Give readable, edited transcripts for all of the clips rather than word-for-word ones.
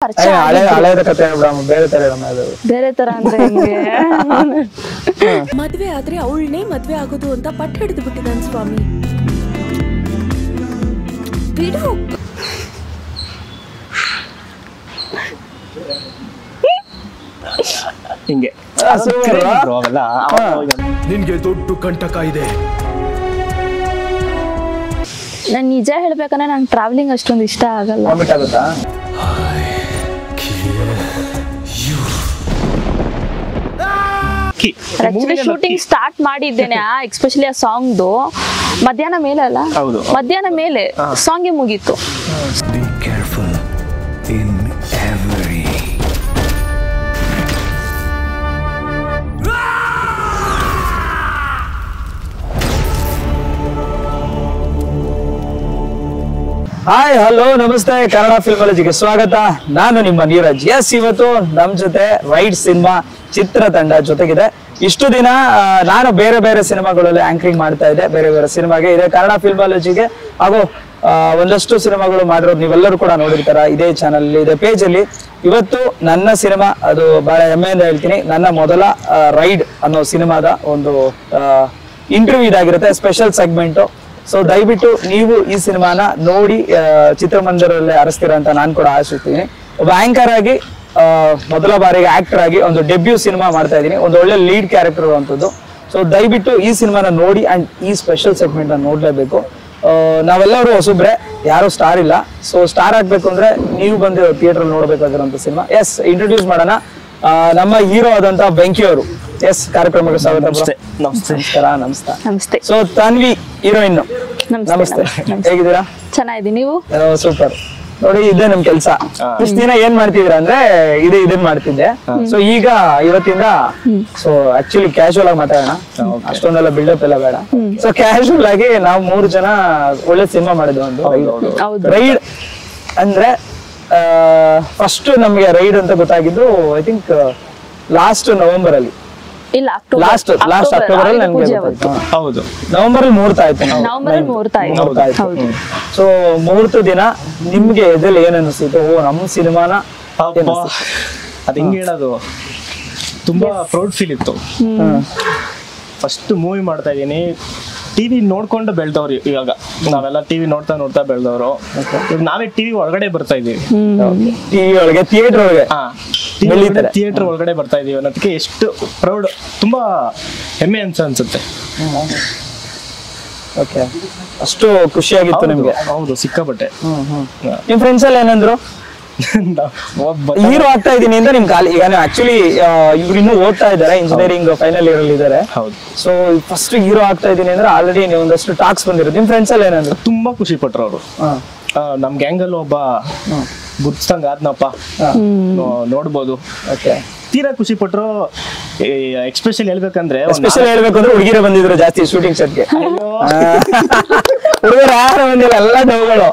ಪರಿಚಯ ಹಳೆಯದ ಕತೆ ಬೇರೆ ತರ ಬೇರೆ ತರ ಅಂದ್ರೆ ಹೆಂಗೆ? ಮದ್ವೆ ಆದ್ರೆ ಅವಳನ್ನೇ ಮದ್ವೆ ಆಗೋದು ಅಂತ ಪಟ್ಟು ಹಿಡಿದು ಬಿಟ್ಟಿದ್ದಾನೆ ಸ್ವಾಮಿ. ಬಿಡು. ಹಿಂಗೆ ನಿನ್ಗೆ ದೊಡ್ಡ ಕಂಟಕ ಇದೆ. ನಾನ್ ನಿಜ ಹೇಳ್ಬೇಕಂದ್ರೆ ನಂಗೆ ಟ್ರಾವೆಲಿಂಗ್ ಅಷ್ಟೊಂದು ಇಷ್ಟ ಆಗಲ್ಲ. ಆಕ್ಚುಲಿ ಶೂಟಿಂಗ್ ಸ್ಟಾರ್ಟ್ ಮಾಡಿದ್ದೇನೆ, ಎಕ್ಸ್ಪೆಷಲಿ ಆ ಸಾಂಗ್ದು ಮಧ್ಯಾಹ್ನ ಮೇಲೆ ಅಲ್ಲ, ಮಧ್ಯಾಹ್ನ ಮೇಲೆ ಸಾಂಗ್ ಮುಗೀತು. Be careful in every. Hi hello ನಮಸ್ತೆ, ಕನ್ನಡ ಫಿಲ್ಮಾಲಜಿಗೆ ಸ್ವಾಗತ. ನಾನು ನಿಮ್ಮ ನೀರಜ್. ಎಸ್, ಇವತ್ತು ನಮ್ ಜೊತೆ ರೈಡ್ ಸಿನಿಮಾ ಚಿತ್ರತಂಡ ಜೊತೆಗಿದೆ. ಇಷ್ಟು ದಿನ ನಾನು ಬೇರೆ ಬೇರೆ ಸಿನಿಮಾಗಳಲ್ಲಿ ಆಂಕರಿಂಗ್ ಮಾಡ್ತಾ ಇದ್ದೆ, ಬೇರೆ ಬೇರೆ ಸಿನಿಮಾಗೆ. ಇದೆ ಕನ್ನಡ ಫಿಲ್ಮಾಲಜಿಗೆ ಹಾಗೂ ಒಂದಷ್ಟು ಸಿನಿಮಾಗಳು ಮಾಡಿರೋದು ನೀವೆಲ್ಲರೂ ಕೂಡ ನೋಡಿರ್ತಾರ ಇದೇ ಚಾನಲ್, ಇದೇ ಪೇಜ್ ಅಲ್ಲಿ. ಇವತ್ತು ನನ್ನ ಸಿನಿಮಾ, ಅದು ಬಹಳ ಹೆಮ್ಮೆಯಿಂದ ಹೇಳ್ತೀನಿ, ನನ್ನ ಮೊದಲ ರೈಡ್ ಅನ್ನೋ ಸಿನಿಮಾದ ಒಂದು ಇಂಟರ್ವ್ಯೂ ಇದಾಗಿರುತ್ತೆ, ಸ್ಪೆಷಲ್ ಸೆಗ್ಮೆಂಟ್. ಸೊ ದಯವಿಟ್ಟು ನೀವು ಈ ಸಿನಿಮಾನ ನೋಡಿ ಚಿತ್ರಮಂದಿರಲ್ಲೇ ಅರಸ್ತೀರ ಅಂತ ನಾನು ಕೂಡ ಆಶಿಸ್ತೀನಿ. ಒಬ್ಬ ಆಂಕರ್ ಆಗಿ ಮೊದಲ ಬಾರಿಗೆ ಆಕ್ಟರ್ ಆಗಿ ಒಂದು ಡೆಬ್ಯೂ ಸಿನಿಮಾ ಮಾಡ್ತಾ ಇದ್ದೀನಿ, ಒಂದು ಒಳ್ಳೆ ಲೀಡ್ ಕ್ಯಾರೆಕ್ಟರ್ ಇರುವಂತದ್ದು. ಸೊ ದಯವಿಟ್ಟು ಈ ಸಿನಿಮಾನ ನೋಡಿ ಅಂಡ್ ಈ ಸ್ಪೆಷಲ್ ಸೆಗ್ಮೆಂಟ್ ಅನ್ನು ನೋಡ್ಲೇಬೇಕು. ನಾವೆಲ್ಲರೂ ಹೊಸಬ್ರೆ, ಯಾರು ಸ್ಟಾರ್ ಇಲ್ಲ. ಸೊ ಸ್ಟಾರ್ ಆಗ್ಬೇಕು ಅಂದ್ರೆ ನೀವು ಬಂದು ಥಿಯೇಟರ್ ನೋಡ್ಬೇಕಾಗಿರೋಂಥ ಸಿನಿಮಾ. ಎಸ್, ಇಂಟ್ರೊಡ್ಯೂಸ್ ಮಾಡೋಣ. ನಮ್ಮ ಹೀರೋ ಆದಂತ ಬೆಂಕಿ ಅವರು. ಎಸ್, ಕಾರ್ಯಕ್ರಮಕ್ಕೆ ಸ್ವಾಗತ. ನಮಸ್ಕಾರ. ನಮಸ್ತೆ. ಸೊ ತನ್ವಿ ಹೀರೋಯಿನ್, ನಮಸ್ತೆ. ಹೇಗಿದ್ದೀರಾ? ಚೆನ್ನಾಗಿದ್ದೀನಿ, ನೀವು? ಸೂಪರ್. ನೋಡಿ, ಇದೇ ನಮ್ ಕೆಲ್ಸ. ಇಷ್ಟ ದಿನ ಏನ್ ಮಾಡ್ತಿದ್ರ ಅಂದ್ರೆ ಇದನ್ ಮಾಡ್ತಿದ್ದೆ. ಸೊ ಈಗ ಇವತ್ತಿಂದ ಸೊ ಆಕ್ಚುಲಿ ಕ್ಯಾಶುವಲ್ ಆಗಿ ಮಾತಾಡೋಣ, ಅಷ್ಟೊಂದೆಲ್ಲ ಬಿಲ್ಡಪ್ ಎಲ್ಲ ಬೇಡ. ಸೊ ಕ್ಯಾಶುವಲ್ ಆಗಿ ನಾವು 3 ಜನ ಒಳ್ಳೆ ಸಿನಿಮಾ ಮಾಡಿದ್ವಿ. ಒಂದು ರೈಡ್ ಅಂದ್ರೆ ಫಸ್ಟ್ ನಮ್ಗೆ ರೈಡ್ ಅಂತ ಗೊತ್ತಾಗಿದ್ದು ಐ ಥಿಂಕ್ ಲಾಸ್ಟ್ ನವೆಂಬರ್ ಅಲ್ಲಿ. ಇಲ್ಲ, ಲಾಸ್ಟ್ ಅಕ್ಟೋಬರ್ ಅಲ್ಲಿ ನನ್ಗೆ ಹೌದು, ನವೆಂಬರ್ ಅಲ್ಲಿ ಮುಹೂರ್ತ ಆಯ್ತು. ಸೊ ಮುಹೂರ್ತ ದಿನ ನಿಮ್ಗೆ ಎದೆಲ್ಲ ಏನ್ ಅನಿಸ್ತಿತ್ತು? ಓ, ನಮ್ಮ ಸಿನಿಮಾನ ಅದ್ ಹೆಂಗ್ ಹೇಳೋದು, ತುಂಬಾ ಪ್ರೌಡ್ ಫೀಲ್ ಇತ್ತು. ಫಸ್ಟ್ ಮೂವಿ ಮಾಡ್ತಾ ಇದೀನಿ, ಟಿವಿ ನೋಡ್ಕೊಂಡು ಬೆಳ್ದವ್ರು. ಇವಾಗ ನಾವೆಲ್ಲ ಟಿವಿ ನೋಡ್ತಾ ನೋಡ್ತಾ ಬೆಳ್ದವ್ರು. ಇವಾಗ ನಾವೇ ಟಿವಿ ಒಳಗಡೆ ಬರ್ತಾ ಇದೀವಿ, ಟಿವಿ ಒಳಗೆ, ಥಿಯೇಟರ್ ಒಳಗೆ, ಥಿಯೇಟರ್ ಒಳಗಡೆ ಬರ್ತಾ ಇದೀವಿ ಅನ್ನೋದಕ್ಕೆ ಎಷ್ಟು ಪ್ರೌಡ್, ತುಂಬಾ ಹೆಮ್ಮೆ ಅನ್ಸುತ್ತೆ. ಓಕೆ, ಅಷ್ಟು ಖುಷಿಯಾಗಿತ್ತು ನಿಮ್ಗೆ? ಹೌದು, ಸಿಕ್ಕಾಪಟ್ಟೆ. ನಿಮ್ ಫ್ರೆಂಡ್ಸ್ ಎಲ್ಲ ಏನಂದ್ರು? ಹೀರೋ ಆಗ್ತಾ ಇದೀನಿ ಅಂತ ನಿಮ್ ಕಾಲ. ಈಗ ಆಕ್ಚುಲಿ ಇವ್ರು ಇನ್ನೂ ಓದ್ತಾ ಇದಾರೆ, ಇಂಜಿನಿಯರಿಂಗ್ ಫೈನಲ್ ಇಯರ್ ಅಲ್ಲಿ ಇದಾರೆ. ಸೊ ಫಸ್ಟ್ ಹೀರೋ ಆಗ್ತಾ ಇದೀನಿ ಅಂದ್ರೆ ಆಲ್ರೆಡಿ ಒಂದಷ್ಟು ಟಾಕ್ಸ್ ಬಂದಿರೋದು. ನಿಮ್ ಫ್ರೆಂಡ್ಸ್ ಎಲ್ಲ ಏನಂದ್ರು? ತುಂಬಾ ಖುಷಿ ಪಟ್ರು ಅವರು. ನಮ್ ಗ್ಯಾಂಗ್ ಅಲ್ಲಿ ಒಬ್ಬ ಗುರ್ತಿಸ್ದಂಗ ಆದ್ನಪ್ಪ, ನೋಡ್ಬೋದು. ತೀರಾ ಖುಷಿ ಪಟ್ರು. ಎಕ್ಸ್ಪೆಷಲ್ ಹೇಳ್ಬೇಕಂದ್ರೆ ಹುಡುಗಿರ ಬಂದಿದ್ರು ಜಾಸ್ತಿ ಶೂಟಿಂಗ್ ಸೆಟ್ಗೆ. ಹುಡುಗರು ಯಾರು ಬಂದಿಲ್ಲ, ಎಲ್ಲ ನೋವುಗಳು.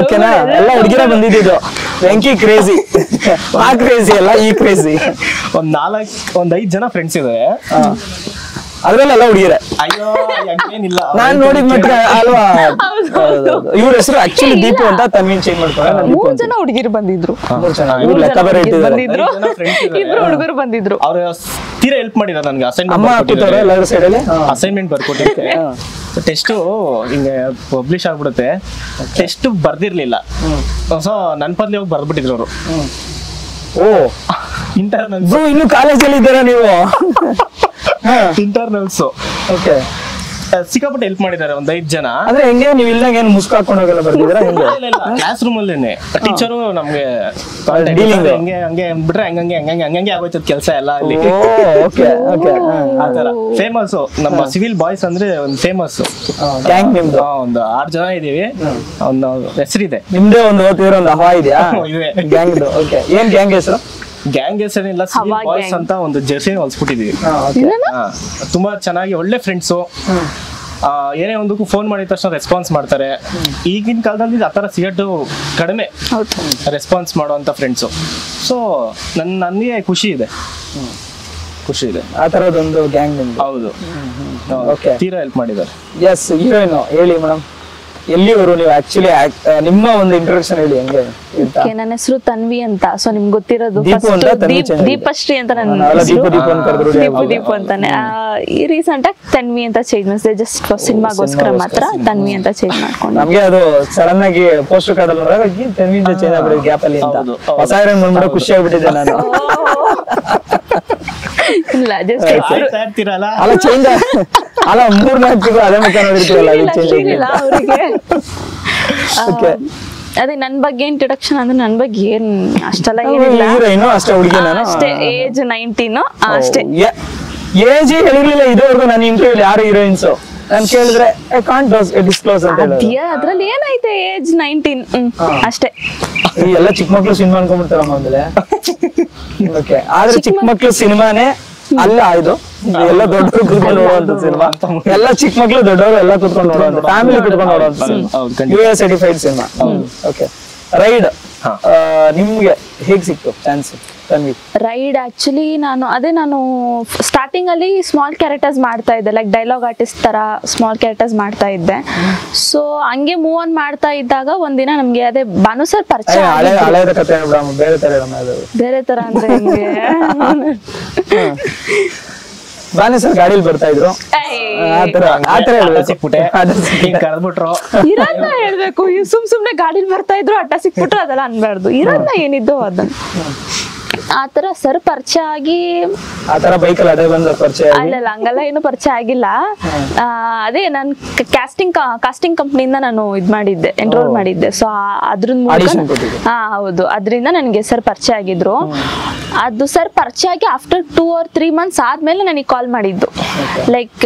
ಓಕೆನಾ, ಎಲ್ಲ ಹುಡುಗಿರ ಬಂದಿದ್ದು. ಬೆಂಕಿ ಕ್ರೇಜಿ, ಆ ಕ್ರೇಜಿ ಅಲ್ಲ, ಈ ಕ್ರೇಜಿ. ಒಂದ್ 5 ಜನ ಫ್ರೆಂಡ್ಸ್ ಇದಾರೆ, ಅದ್ರಲ್ಲೆಲ್ಲ ಹುಡುಗಿರ. ಅಯ್ಯೋ, ಏನಿಲ್ಲ, ನಾನ್ ನೋಡಿದ್ ಮಾತ್ರ ಅಲ್ವಾ. ಇವ್ರ ಹೆಸರು ಆಕ್ಚುಲಿ ದೀಪು ಅಂತ, ತನ್ವಿನ್ ಚೇಂಜ್ ಮಾಡ್ತಾರೆ. 3 ಜನ ಹುಡುಗಿರು ಬಂದಿದ್ರು, ಹುಡುಗರು ಬಂದಿದ್ರು. ಅವ್ರ ತೀರಾ ಹೆಲ್ಪ್ ಮಾಡಿದಾರೆ ನನ್ಗೆ. ಅಸೈನ್ಮೆಂಟ್ ಬರ್ಕೊಟ್ಟಿದ್ದೆ. ಟೆಸ್ಟ್ ಹಿಂಗೆ ಪಬ್ಲಿಷ್ ಆಗ್ಬಿಡುತ್ತೆ, ಟೆಸ್ಟ್ ಬರ್ದಿರ್ಲಿಲ್ಲ. ಸೊ ನನ್ ಪದ್ಲಿ ಹೋಗಿ ಬರ್ದ್ಬಿಟ್ಟಿದ್ರು ಅವರು. ಓ, ಇಂಟರ್ನಲ್ಸ್. ಇನ್ನು ಕಾಲೇಜಲ್ಲಿ ಇದ್ದೀರಾ ನೀವು? ಇಂಟರ್ನಲ್ಸ್. ಓಕೆ, ಸಿಕ್ಕಾಪಟ್ಟೆ ಹೆಲ್ಪ್ ಮಾಡಿದ್ದಾರೆ ಒಂದ್ 5 ಜನ. ಅಂದ್ರೆ ಹೆಂಗೆ ನೀವು ಇಲ್ದಂಗೆ ಏನು ಮುಸ್ಕು ಹಾಕೊಂಡು ಹೋಗಲ್ಲ ಬರ್ತಿದ್ದೀರಾ? ಕ್ಲಾಸ್ ರೂಮ್ ಅಲ್ಲೇನೆ ಟೀಚರು ನಮ್ಗೆ ಹಂಗೆ ಹಂಗೆ ಅಂದ್ಬಿಟ್ರೆ ಹಂಗಂಗೆ ಆಗೋಯ್ತದ ಕೆಲಸ ಎಲ್ಲ ಅಲ್ಲಿ. ಆತರ ಫೇಮಸ್ ನಮ್ಮ ಸಿವಿಲ್ ಬಾಯ್ಸ್ ಅಂದ್ರೆ ಒಂದು ಫೇಮಸ್ ಗ್ಯಾಂಗ್. ನಿಮ್ದು ಒಂದು 6 ಜನ ಇದೀವಿ, ಒಂದು ಹೆಸರಿದೆ. ನಿಮ್ದೇ ಒಂದು ಓದ್ತಿರೋ ಒಂದು ಹವಾ ಇದೆಯಾ ಗ್ಯಾಂಗ್? ಓಕೆ, ಏನ್ ಗ್ಯಾಂಗ್ ಹೆಸರು? ಗ್ಯಾಂಗ್ ಹೆಸರೇನಿಲ್ಲ, ಸಿವಿಲ್ ಬಾಯ್ಸ್ ಅಂತ ಒಂದು ಜರ್ಸಿ ಹೊಲ್ಸ್ಬಿಟ್ಟಿದೀವಿ. ತುಂಬಾ ಚೆನ್ನಾಗಿ ಒಳ್ಳೆ ಫ್ರೆಂಡ್ಸು. ಏನೇ ಒಂದಕ್ಕೂ ಫೋನ್ ಮಾಡಿದ ತಕ್ಷಣ ರೆಸ್ಪಾನ್ಸ್ ಮಾಡ್ತಾರೆ. ಈಗಿನ ಕಾಲದಲ್ಲಿ ಆತರ ಸಿಗಟ್ಟು ಕಡಿಮೆ ರೆಸ್ಪಾನ್ಸ್ ಮಾಡುವಂತ ಫ್ರೆಂಡ್ಸು. ಸೊ ನನಗೆ ಖುಷಿ ಇದೆ ಆ ತರದೊಂದು ಗ್ಯಾಂಗ್ ನಿಮ್ದು. ಹೌದು, ತೀರಾ ಹೆಲ್ಪ್ ಮಾಡಿದ್ದಾರೆ. ಎಸ್, ಹೀರೋಯಿನ್ ಹೇಳಿ ಮೇಡಮ್. ಎಲ್ಲಿವರು ನೀವು ಆಕ್ಚುಲಿ ನಿಮ್ಮ ಒಂದು ಇಂಟ್ರೊಡಕ್ಷನ್ ಹೇಳಿ ಹೆಂಗೆ ಅಂತ. ನನ್ನ ಹೆಸರು ತನ್ವಿ ಅಂತ. ಸೊ ನಿಮ್ಗೆ ಗೊತ್ತಿರೋದು ದೀಪು ಅಂತ ತನ್ವಿ ಚೆನ್ನಾಗಿದೆ. ದೀಪಶ್ರೀ ಅಂತ ನನ್ನ ದೀಪು ಅಂತಾನೆ. ಈ ರೀಸೆಂಟ್ ಆಗಿ ತನ್ವಿ ಅಂತ ಚೇಂಜ್ ಮಾಡಿದೆ, ಜಸ್ಟ್ ಸಿನಿಮಾಗೋಸ್ಕರ ಮಾತ್ರ ತನ್ವಿ ಅಂತ ಚೇಂಜ್ ಮಾಡ್ಕೊಂಡು. ನಮ್ಗೆ ಅದು ಸಡನ್ ಆಗಿ ಪೋಸ್ಟರ್ ಕಾರ್ಡ್ ಅಲ್ಲಿ ತನ್ವಿ ಅಂತ ಚೇಂಜ್ ಆಗ್ಬಿಡಿ ಗ್ಯಾಪ್ ಅಲ್ಲಿ ಅಂತ ಹೊಸ ಹೀರೋಯಿನ್ ಬಂದ್ಬಿಟ್ಟು ಖುಷಿ ಆಗ್ಬಿಟ್ಟಿದ್ದೆ ನಾನು. ಇಲ್ಲ ಜಸ್ಟ್ ಇರ್ತೀರಲ್ಲ ಅಲ್ಲ ಚೇಂಜ್ ಅಲ್ಲ 3-4 ತಿಂಗಳು ಅದೇ ಮುಖ ನೋಡಿರ್ತೀವಲ್ಲ ಅದು ಚೇಂಜ್ ಇಲ್ಲ ಅವ್ರಿಗೆ. ಓಕೆ ಅದೇ ನನ್ ಬಗ್ಗೆ ಇಂಟ್ರೊಡಕ್ಷನ್ ಅಂದ್ರೆ ನನ್ ಬಗ್ಗೆ ಏನ್ ಅಷ್ಟೆಲ್ಲ ಏನಿಲ್ಲ, ಹೀರೋಯಿನ್ ಅಷ್ಟೇ ಹುಡುಗಿ ನಾನು ಅಷ್ಟೇ ಏಜ್ 19 ಅಷ್ಟೇ. ಏಜ್ ಹೇಳಿರ್ಲಿಲ್ಲ ಇದುವರೆಗೂ ನಾನು ಇಂಟರ್ವ್ಯೂ ಯಾರು ಹೀರೋಯಿನ್ಸ್ ನಾನು ಕೇಳಿದ್ರೆ ಐ ಕಾಂಟ್ ಡಿಸ್ಕ್ಲೋಸ್ ಅಂತ ಹೇಳೋದು. ಅದ್ರಲ್ಲಿ ಏನೈತೆ ಏಜ್ 19 ಅಷ್ಟೇ. ಎಲ್ಲ ಚಿಕ್ಕ ಮಕ್ಳು ಸಿನಿಮಾ ಅನ್ಕೊಂಡ್ಬಿಡ್ತಾರಮ್ಮ ಆಮೇಲೆ. ಓಕೆ ಆದ್ರೆ ಚಿಕ್ಕ ಮಕ್ಳು ಸಿನಿಮಾನೇ ಅಲ್ಲ ಇದು, ಎಲ್ಲ ದೊಡ್ಡವರು ಕೂತ್ಕೊಂಡು ನೋಡುವಂತ ಸಿನಿಮಾ. ಎಲ್ಲ ಚಿಕ್ಕ ಮಕ್ಳು ದೊಡ್ಡವರು ಎಲ್ಲ ಕೂತ್ಕೊಂಡು ನೋಡುವಂತ ಫ್ಯಾಮಿಲಿ ಕೂತ್ಕೊಂಡು ನೋಡುವಂತ US ಸರ್ಟಿಫೈಡ್ ಸಿನಿಮಾ. ಓಕೆ ರೈಡ್ ನಿಮ್ಗೆ ಹೇಗ್ ಸಿಕ್ತು ಚಾನ್ಸ್ ತನ್ವಿ? ರೈಡ್ ಆಕ್ಚುಲಿ ನಾನು ಸ್ಟಾರ್ಟಿಂಗ್ ಅಲ್ಲಿ ಸ್ಮಾಲ್ ಕ್ಯಾರೆಕ್ಟರ್ಸ್ ಮಾಡ್ತಾ ಇದ್ದೆ, ಲೈಕ್ ಡೈಲಾಗ್ ಆರ್ಟಿಸ್ಟ್ ತರ ಸ್ಮಾಲ್ ಕ್ಯಾರೆಕ್ಟರ್ಸ್ ಮಾಡ್ತಾ ಇದ್ದೆ. ಸೊ ಹಂಗೆ ಮೂವ್ ಆನ್ ಮಾಡ್ತಾ ಇದ್ದಾಗ ಒಂದಿನ ನಮ್ಗೆ ಅದೇ ಭಾನು ಸರ್ ಪರಿಚಯ. ಹಳೆಯದ ಕಥೆ ಬೇರೆ ತರ ಬೇರೆ ತರ ಅಂದ್ರೆ ಹೆಂಗೆ, ಭಾನು ಸರ್ ಗಾಡಿಲಿ ಬರ್ತಾ ಇದ್ರು ಆತರ ಇರೋದ್ನ ಹೇಳ್ಬೇಕು. ಸುಮ್ನೆ ಗಾಡಿಲಿ ಬರ್ತಾ ಇದ್ರು ಅಡ್ಡ ಸಿಕ್ಬಿಟ್ರು ಅದೆಲ್ಲ ಅನ್ಬಾರ್ದು. ಇರೋದ್ನ ಏನಿದ್ದು ಅದನ್ನ ಆತರ ಸರ್ ಪರಿಚಯ ಆಗಿ ಆತರ ಬೈಕಲ್ಲಿ ಅದೇ ಬಂದ ಪರಿಚಯ ಅಲ್ಲ ಹಂಗೆಲ್ಲ ಏನು ಪರಿಚಯ ಆಗಿಲ್ಲ. ಅದೇ ನಾನು ಕಾಸ್ಟಿಂಗ್ ಕಂಪ್ನಿಯಿಂದ ನಾನು ಇದ್ ಮಾಡಿದ್ದೆ, ಎನ್ರೋಲ್ ಮಾಡಿದ್ದೆ. ಸೊ ಅದ್ರ ಹೌದು, ಅದ್ರಿಂದ ನನ್ಗೆ ಸರ್ ಪರಿಚಯ ಆಗಿದ್ರು. ಅದು ಸರ್ ಪರಿಚಯ ಆಗಿ ಆಫ್ಟರ್ 2 or 3 months ಆದ್ಮೇಲೆ ನನಗೆ ಕಾಲ್ ಮಾಡಿದ್ದು. ಲೈಕ್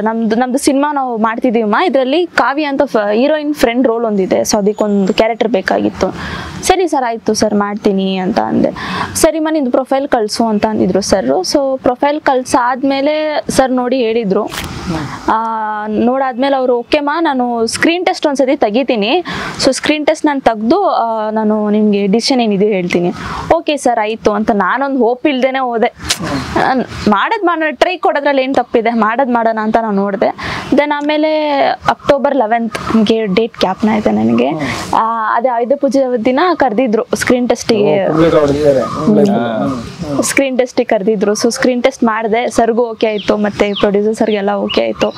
ನಮ್ದು ಸಿನಿಮಾ ನಾವು ಮಾಡ್ತಿದೀವಮ್ಮ, ಇದ್ರಲ್ಲಿ ಕಾವ್ಯ ಅಂತ ಹೀರೋಯಿನ್ ಫ್ರೆಂಡ್ ರೋಲ್ ಒಂದಿದೆ, ಸೊ ಅದಕ್ಕೊಂದು ಕ್ಯಾರೆಕ್ಟರ್ ಬೇಕಾಗಿತ್ತು. ಸರಿ ಸರ್ ಆಯ್ತು ಸರ್ ಮಾಡ್ತೀನಿ ಅಂತ ಅಂದೆ. ಸರಿಮ್ಮ ನಿಂದು ಪ್ರೊಫೈಲ್ ಕಳ್ಸು ಅಂತ ಅಂದಿದ್ರು ಸರ್. ಸೊ ಪ್ರೊಫೈಲ್ ಕಳ್ಸಾದ್ಮೇಲೆ ಸರ್ ನೋಡಿ ಹೇಳಿದ್ರು. ನೋಡಾದ್ಮೇಲೆ ಅವರು ಓಕೆಮ್ಮ ನಾನು ಸ್ಕ್ರೀನ್ ಟೆಸ್ಟ್ ಒಂದ್ಸತಿ ತೆಗಿತೀನಿ, ಸೊ ಸ್ಕ್ರೀನ್ ಟೆಸ್ಟ್ ನಾನು ತೆಗೆದು ನಾನು ನಿಮ್ಗೆ ಡಿಸಿಷನ್ ಏನಿದೆ ಹೇಳ್ತೀನಿ. ಓಕೆ ಸರ್ ಆಯ್ತು ಅಂತ ನಾನೊಂದು ಹೋಪ್ ಇಲ್ದೇನೆ ಹೋದೆ. ಮಾಡೋಣ ಟ್ರೈ ಕೊಡೋದ್ರಲ್ಲಿ ಏನು ತಪ್ಪಿದೆ, ಮಾಡೋಣ ಅಂತ ನಾನು ನೋಡಿದೆ. ದೆನ್ ಆಮೇಲೆ October 11th ನಮಗೆ ಡೇಟ್ ಕ್ಯಾಪ್ನ ಆಯ್ತು ನನಗೆ. ಅದೇ ಆಯುಧ ಪೂಜೆ ದಿನ ಕರೆದಿದ್ರು ಸ್ಕ್ರೀನ್ ಟೆಸ್ಟಿಗೆ ಕರೆದಿದ್ರು. ಸೊ ಸ್ಕ್ರೀನ್ ಟೆಸ್ಟ್ ಮಾಡಿದೆ, ಸರ್ಗೂ ಓಕೆ ಆಯ್ತು, ಮತ್ತೆ ಪ್ರೊಡ್ಯೂಸರ್ ಸರ್ಗೆಲ್ಲ ಓಕೆ ಆಯ್ತು.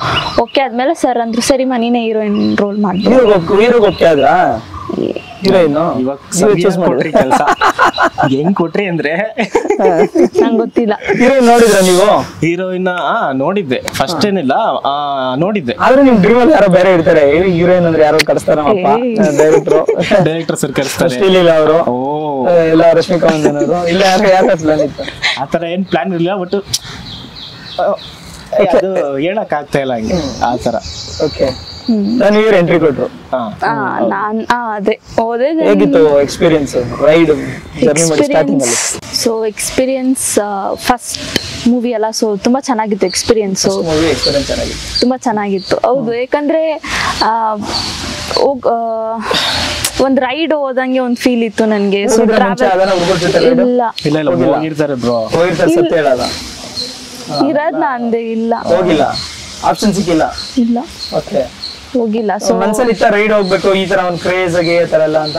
ಓಕೆ ಆದ್ಮೇಲೆ ಸರ್ ಅಂದ್ರು ಸರಿಮ್ಮ ನೀನೇ ಹೀರೋಯಿನ್ ರೋಲ್ ಮಾಡ್ಬೋದು. ಹೆಂಗ್ ಕೊಟ್ರಿ ಅಂದ್ರೆ ನಂಗೆ ಗೊತ್ತಿಲ್ಲ. ನೋಡಿದ್ರ ನೀವು ಹೀರೋಯಿನ್? ನೋಡಿದ್ದೆ, ಫಸ್ಟ್ ಏನಿಲ್ಲ ನೋಡಿದ್ದೆ. ಆದ್ರೆ ನಿಮ್ ಡ್ರೀಮ್ ಅಲ್ಲಿ ಯಾರೋ ಬೇರೆ ಇರ್ತಾರೆ, ಹೀರೋಯಿನ್ ಅಂದ್ರೆ ಯಾರೋ ಕರೆಸ್ತಾರ ಡೈರೆಕ್ಟರ್ ಸರ್ ಕರೆಸ್ತಾರೆ. ಅವರು ಎಲ್ಲ ರಶ್ಮಿಕಾ ಮಂದನವರು ಇಲ್ಲ ಯಾರು ಪ್ಲಾನ್ ಇತ್ತು? ಆತರ ಏನ್ ಪ್ಲಾನ್ ಇರ್ಲಿಲ್ಲ, ಬಟ್ ಅದು ಹೇಳಕ್ ಆಗ್ತಾ ಇಲ್ಲ ಹಂಗೆ ಆತರ. ಓಕೆ ನಾನು ಎಂಟ್ರಿ ಕೊಟ್ರು. ಅದೇ ಹೋದೆ. ಹೇಗಿತ್ತು ಎಕ್ಸ್ಪೀರಿಯನ್ಸ್ ರೈಡ್ ಜರ್ನಿ ಮಾಡಿ ಸ್ಟಾರ್ಟಿಂಗ್ ಅಲ್ಲಿ? ಸೊ ಎಕ್ಸ್ಪೀರಿಯನ್ಸ್ ಫಸ್ಟ್ ಮೂವಿ ಅಲ್ಲ, ಸೊ ತುಂಬಾ ಚೆನ್ನಾಗಿತ್ತು ಎಕ್ಸ್ಪೀರಿಯನ್ಸ್. ತುಂಬಾ ಚೆನ್ನಾಗಿತ್ತು ಹೌದು. ಯಾಕಂದ್ರೆ ಒಂದ್ ರೈಡ್ ಹೋದಂಗೆ ಒಂದ್ ಫೀಲ್ ಇತ್ತು ನನ್ಗೆ. ಸೊ ಇರೋದ್ ನಂದೆ ಇಲ್ಲ, ಹೋಗಿಲ್ಲ, ಆಪ್ಷನ್ ಸಿಕ್ಕಿಲ್ಲ, ಇಲ್ಲ ಹೋಗಿಲ್ಲ. ಸೊ ಮನ್ಸಲ್ಲಿ ಇತ್ತ ರೈಡ್ ಹೋಗ್ಬೇಕು ಈ ತರ ಒಂದ್ ಕ್ರೇಜ್ ಆಗಿ ಈ ತರ ಎಲ್ಲ ಅಂತ.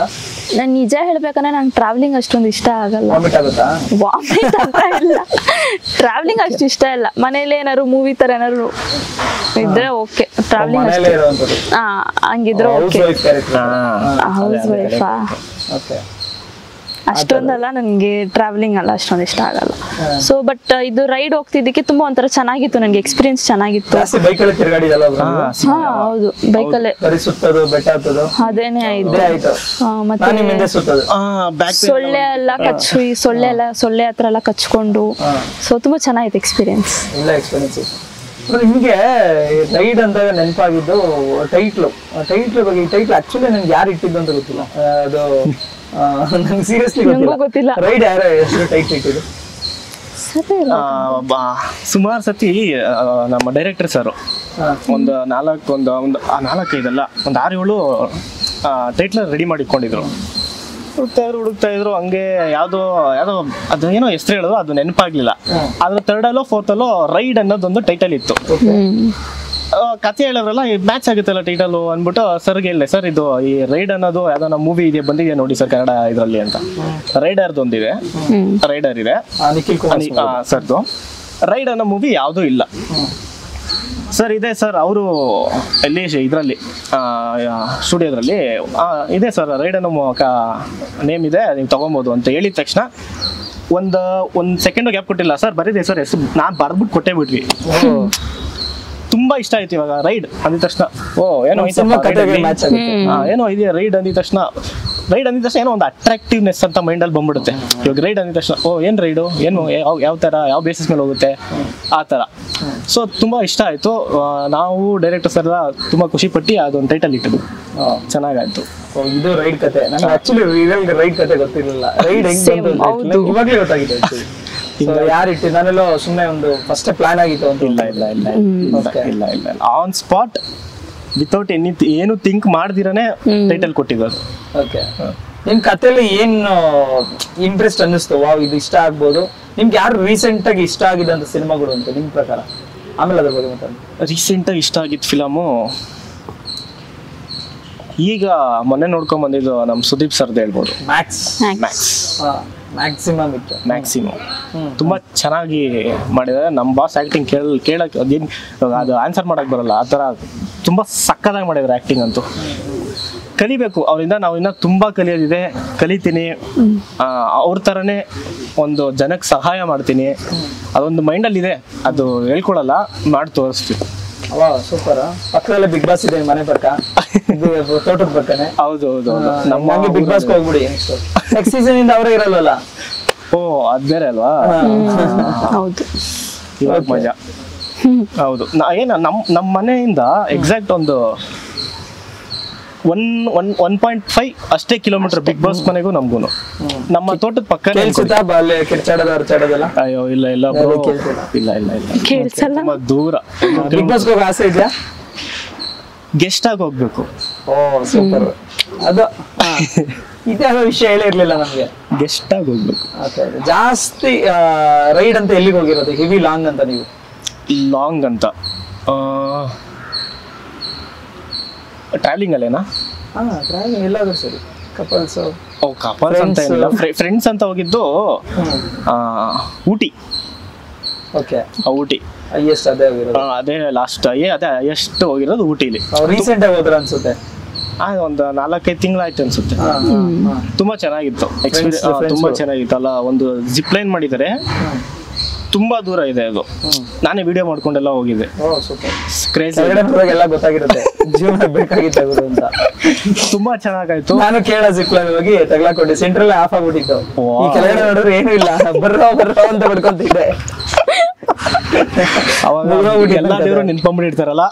ನಾನ್ ನಿಜ ಹೇಳ್ಬೇಕಂದ್ರೆ ನಂಗೆ ಟ್ರಾವೆಲಿಂಗ್ ಅಷ್ಟೊಂದು ಇಷ್ಟ ಆಗಲ್ಲ. ವಾಮಿಟ್ ಆಗುತ್ತಾ? ವಾಮಿಟ್ ಅಂತ ಇಲ್ಲ, ಟ್ರಾವೆಲಿಂಗ್ ಅಷ್ಟು ಇಷ್ಟ ಇಲ್ಲ. ಮನೇಲಿ ಏನಾದ್ರು ಮೂವಿ ತರ ಏನಾದ್ರು ಇದ್ರೆ ಓಕೆ, ಟ್ರಾವೆಲಿಂಗ್ ಹಂಗಿದ್ರೆ ಓಕೆ. ಹೌಸ್ ವೈಫಾ ಅಷ್ಟೊಂದಲ್ಲ, ನನ್ಗೆ ಟ್ರಾವೆಲಿಂಗ್ ಅಲ್ಲ ಅಷ್ಟೊಂದು ಇಷ್ಟ ಆಗಲ್ಲ. ಸೊ ಬಟ್ ಇದು ರೈಡ್ ಹೋಗ್ತಿದ್ದಕ್ಕೆ ತುಂಬಾ ಒಂಥರ ಚೆನ್ನಾಗಿತ್ತು, ನನ್ಗೆ ಎಕ್ಸ್ಪೀರಿಯನ್ಸ್ ಚೆನ್ನಾಗಿತ್ತು. ಹೌದು ಬೈಕಲ್ಲೇ ಅದೇನೆ ಆಯ್ತು. ಮತ್ತೆ ಸೊಳ್ಳೆ ಸೊಳ್ಳೆ ಹತ್ರ ಎಲ್ಲ ಕಚ್ಕೊಂಡು, ಸೊ ತುಂಬಾ ಚೆನ್ನಾಗಿತ್ತು ಎಕ್ಸ್ಪೀರಿಯನ್ಸ್. ನಿಮ್ಗೆ ರೈಡ್ ಅಂದಾಗ ನೆನಪಾಗಿದ್ದು ಟೈಟ್ಲ್ ಬಗ್ಗೆ. ಟೈಟ್ಲ್ ಆಕ್ಚುಲಿ ನನ್ಗೆ ಯಾರು ಇಟ್ಟಿದ್ದು ಅಂತ ಗೊತ್ತಿಲ್ಲ, ಅದು ನಂಗೆ ಸೀರಿಯಸ್ಲಿ ಗೊತ್ತಿಲ್ಲ. ರೈಡ್ ಯಾರ ಹೆಸರು ಟೈಟ್ಲ್ ಇಟ್ಟಿದ್ದು? ಸುಮಾರು ಸತಿ ನಮ್ಮ ಡೈರೆಕ್ಟರ್ ಸರ್ ಒಂದು 4-5 ಒಂದು 6-7 ಟೈಟ್ಲ್ ರೆಡಿ ಮಾಡಿಕೊಂಡಿದ್ರು. ಹುಡುಕ್ತಾ ಇದ್ರು ಹಂಗೆ ಯಾವ್ದೋ ಅದು ಏನೋ ಹೆಸರು ಹೇಳೋದು, ಅದು ನೆನಪಾಗ್ಲಿಲ್ಲ. ಅದ್ರ 3rd ಅಲ್ಲೋ 4th ಅಲ್ಲೋ ರೈಡ್ ಅನ್ನೋದೊಂದು ಟೈಟಲ್ ಇತ್ತು. ಕತೆ ಹೇಳೋರಲ್ಲ ಮ್ಯಾಚ್ ಆಗುತ್ತಲ್ಲ ಟೈಟಲ್ ಅಂದ್ಬಿಟ್ಟು ಸರ್ಗೆ ಹೇಳಿದೆ, ಸರ್ ಇದು ಈ ರೈಡ್ ಅನ್ನೋದು ಯಾವ್ದೋ ನಮ್ಮ ಮೂವಿ ಇದೆ ಬಂದಿದೆ ನೋಡಿ ಸರ್ ಕನ್ನಡ ಇದರಲ್ಲಿ ಅಂತ. ರೈಡರ್ದು ಒಂದಿದೆ, ರೈಡರ್ ಇದೆ ನಿಖಿಲ್ ಕುಮಾರ್ ಸರ್ದು. ರೈಡ್ ಅನ್ನೋ ಮೂವಿ ಯಾವುದೂ ಇಲ್ಲ ಸರ್. ಇದೆ ಸರ್, ಅವರು ಎಲ್ಲಿ ಇದರಲ್ಲಿ ಸ್ಟುಡಿಯೋದ್ರಲ್ಲಿ ಇದೆ ಸರ್, ರೈಡ್ ಅನ್ನೋ ನೇಮ್ ಇದೆ, ನೀವು ತಗೊಬೋದು ಅಂತ ಹೇಳಿದ ತಕ್ಷಣ ಒಂದು ಸೆಕೆಂಡ್ ಗ್ಯಾಪ್ ಕೊಟ್ಟಿಲ್ಲ ಸರ್, ಬರೀದೆ ಸರ್ ಹೆಸರು ನಾನು ಬರ್ಬಿಟ್ಟು ಕೊಟ್ಟೇ ಬಿಟ್ವಿ. ತುಂಬಾ ಇಷ್ಟ ಆಯ್ತು ಇವಾಗ ರೈಡ್ ಅಂದಿದ ತಕ್ಷಣ. ಏನೋ ಏನೋ ಇದೆಯಾ ರೈಡ್ ಅಂದಿದ ತಕ್ಷಣ, ಏನೋ ಒಂದು ಅಟ್ರಾಕ್ಟಿವ್ನೆಸ್ ಅಂತ ಮೈಂಡಲ್ಲಿ ಬಂದ್ಬಿಡುತ್ತೆ. ಇವಾಗ ರೈಡ್ ಅಂದಿದ ತಕ್ಷಣ ಏನ್ ರೈಡು, ಏನು ಯಾವ ತರ, ಯಾವ ಬೇಸಿಸ್ ಮೇಲೆ ಹೋಗುತ್ತೆ ಆ ತರ. ಸೊ ತುಂಬಾ ಇಷ್ಟ ಆಯ್ತು. ನಾವು ಡೈರೆಕ್ಟರ್ಸ್ ಎಲ್ಲ ತುಂಬಾ ಖುಷಿ ಪಟ್ಟು ಅದೊಂದು ಟೈಟಲ್ ಇಟ್ಟಿದ್ದು, ಚೆನ್ನಾಗಾಯ್ತು. ಇದು ರೈಡ್ ಕತೆ. ನಂಗೆ ಆಕ್ಚುಲಿ ರಿಯಲ್ ರೈಡ್ ಕತೆ ಗೊತ್ತಿರಲಿಲ್ಲ. ರೈಡ್ ಹೆಂಗ್ ಇವಾಗ್ಲೇ ಗೊತ್ತಾಗಿದೆ. ಯಾರು ಇಟ್ಟು ನಾನೆಲ್ಲೋ ಸುಮ್ಮನೆ ಒಂದು ಫಸ್ಟ್ ಪ್ಲಾನ್ ಆಗಿತ್ತು ಅಂತ. ಇಲ್ಲ ಆನ್ ಸ್ಪಾಟ್ ವಿತೌಟ್ ಏನು ಥಿಂಕ್ ಮಾಡ್ದಿರನೇ ಟೈಟಲ್ ಕೊಟ್ಟಿದ್ದಾರೆ. ಓಕೆ, ನಿಮ್ ಕಥೆಯಲ್ಲಿ ಏನು ಇಂಟ್ರೆಸ್ಟ್ ಅನ್ನಿಸ್ತು? ವಾವ್ ಇದು ಇಷ್ಟ ಆಗ್ಬೋದು. ನಿಮ್ಗೆ ಯಾರು ರೀಸೆಂಟ್ ಆಗಿ ಇಷ್ಟ ಆಗಿದೆ ಅಂತ ಸಿನಿಮಾಗಳು ಅಂತ ನಿಮ್ ಪ್ರಕಾರ? ಆಮೇಲೆ ಅದ್ರ ಬಗ್ಗೆ ಮಾತಾಡಿ. ರೀಸೆಂಟ್ ಆಗಿ ಇಷ್ಟ ಆಗಿದ್ದ ಫಿಲಮು ಈಗ ಮೊನ್ನೆ ನೋಡ್ಕೊಂಡ್ ಬಂದಿದ್ದು ನಮ್ಮ ಸುದೀಪ್ ಸರ್ದು ಹೇಳ್ಬೋದು, ಮ್ಯಾಕ್ಸಿಮಮ್ ತುಂಬಾ ಚೆನ್ನಾಗಿ ಮಾಡಿದ್ದಾರೆ. ನಮ್ಮ ಬಾಸ್ ಆಕ್ಟಿಂಗ್ ಕೇಳಕ್ ಅದು ಆನ್ಸರ್ ಮಾಡಕ್ ಬರಲ್ಲ, ಆ ತರ ತುಂಬಾ ಸಕ್ಕದಾಗಿ ಮಾಡಿದ್ದಾರೆ ಆಕ್ಟಿಂಗ್ ಅಂತೂ. ಕಲಿಬೇಕು ಅವರಿಂದ, ನಾವು ಇನ್ನ ತುಂಬಾ ಕಲಿಯೋದಿದೆ, ಕಲಿತೀನಿ. ಅವ್ರ ತರನೇ ಒಂದು ಜನಕ್ಕೆ ಸಹಾಯ ಮಾಡ್ತೀನಿ, ಅದೊಂದು ಮೈಂಡಲ್ಲಿ ಇದೆ, ಅದು ಹೇಳ್ಕೊಳಲ್ಲ, ಮಾಡಿ ತೋರಿಸ್ತೀವಿ. ಸೂಪರ್. ಪಕ್ಕದಲ್ಲೇ ಬಿಗ್ ಬಾಸ್ ಇದೆ ಮನೆ ಪಕ್ಕ, ತೋಟದ ಪಕ್ಕನೆ. ಹೌದು ನಮ್ಮ ಬಿಗ್ ಬಾಸ್ ಹೋಗ್ಬಿಡಿ. ನೆಕ್ಸ್ಟ್ ಸೀಸನ್ ಇಂದ ಅವರೇ ಇರಲ್ವಲ್ಲ? ಅದ್ ಬೇರೆ ಅಲ್ವಾ? ಹೌದು, ಇವಾಗ ಮಜಾ. ಹೌದು, ನಮ್ಮ ಮನೆಯಿಂದ ಎಕ್ಸಾಕ್ಟ್ ಒಂದು 1.5 ಅಷ್ಟೇ ಕಿಲೋಮೀಟರ್ ಬಿಗ್ ಬಾಸ್ ಮನೆಗೂ ನಮ್ಗೂ. ನಮ್ಮ ತೋಟದ ಪಕ್ಕ. ಅಯ್ಯೋ ಇಲ್ಲ ಇಲ್ಲ ತುಂಬಾ ದೂರ. ಬಿಗ್ ಬಾಸ್ ಹೋಗೋ ಆಸೆ ಇದೆಯಾ? ಗೆಸ್ಟ್ ಆಗಿ ಹೋಗ್ಬೇಕು. ಸೂಪರ್. ಅದು ಇದೇ ವಿಷಯ ಹೇಳಿರ್ಲಿಲ್ಲ ನಮ್ಗೆ. ಗೆಸ್ಟ್ ಆಗಿ ಹೋಗ್ಬೇಕು. ಜಾಸ್ತಿ ರೈಡ್ ಅಂತ ಎಲ್ಲಿಗೆ ಹೋಗಿರೋದು? ಹೆವಿ ಲಾಂಗ್ ಅಂತ ನೀವು? ಲಾಂಗ್ ಅಂತ ಟ್ರಾವೆಲಿಂಗ್ ಅಲ್ಲೇನಾ? ಟ್ರಾವೆಲಿಂಗ್ ಎಲ್ಲಾದ್ರೂ ಸರಿ. ಕಪಲ್ಸ್ ಅಂತ ಏನಿಲ್ಲ, ಫ್ರೆಂಡ್ಸ್ ಅಂತ ಹೋಗಿದ್ದು ಊಟಿ. ಓಕೆ, ಊಟಿ ಹೈಯೆಸ್ಟ್ ಅದೇ ಹೋಗಿರೋದು. ಅದೇ ಲಾಸ್ಟ್ ಅದೇ ಹೈಯೆಸ್ಟ್ ಹೋಗಿರೋದು ಊಟಿಲಿ. ರೀಸೆಂಟ್ ಆಗಿ ಹೋದ್ರ ಅನ್ಸುತ್ತೆ. ಒಂದು 4-5 ತಿಂಗಳಾಯ್ತು ಅನ್ಸುತ್ತೆ. ತುಂಬಾ ಚೆನ್ನಾಗಿತ್ತು ಎಕ್ಸ್ಪೀರಿಯನ್ಸ್, ತುಂಬಾ ಚೆನ್ನಾಗಿತ್ತು. ಅಲ್ಲ, ಒಂದು ಜಿಪ್ ಲೈನ್ ಮಾಡಿದ್ದಾರೆ, ತುಂಬಾ ದೂರ ಇದೆ ಅದು. ನಾನೇ ವಿಡಿಯೋ ಮಾಡ್ಕೊಂಡೆಲ್ಲ ಹೋಗಿದ್ದೆ. ಜೀವನ ಬೇಕಾಗಿತ್ತು ಅಂತ. ತುಂಬಾ ಚೆನ್ನಾಗಾಯ್ತು. ನಾನು ಕೇಳ ಜಿಪ್ ಲೈನ್ ಹೋಗಿ ತಗ್ಲಾಕೊಂಡೆ, ಸೆಂಟ್ರಲ್ ಆಫ್ ಆಗ್ಬಿಟ್ಟಿತ್ತು. ಈ ಕೆಳಗಡೆ ನೋಡಿದ್ರೆ ಏನೂ ಇಲ್ಲ, ಬರ್ರೋ ಅಂತ ಬಿಡ್ಕೊಂತಿದ್ದೆ. ಅವಾಗ ಎಲ್ಲಾ ದೇವರು ನಿಂತ್ಕೊಂಡ್ಬಿಟ್ಟಿರ್ತಾರಲ್ಲ,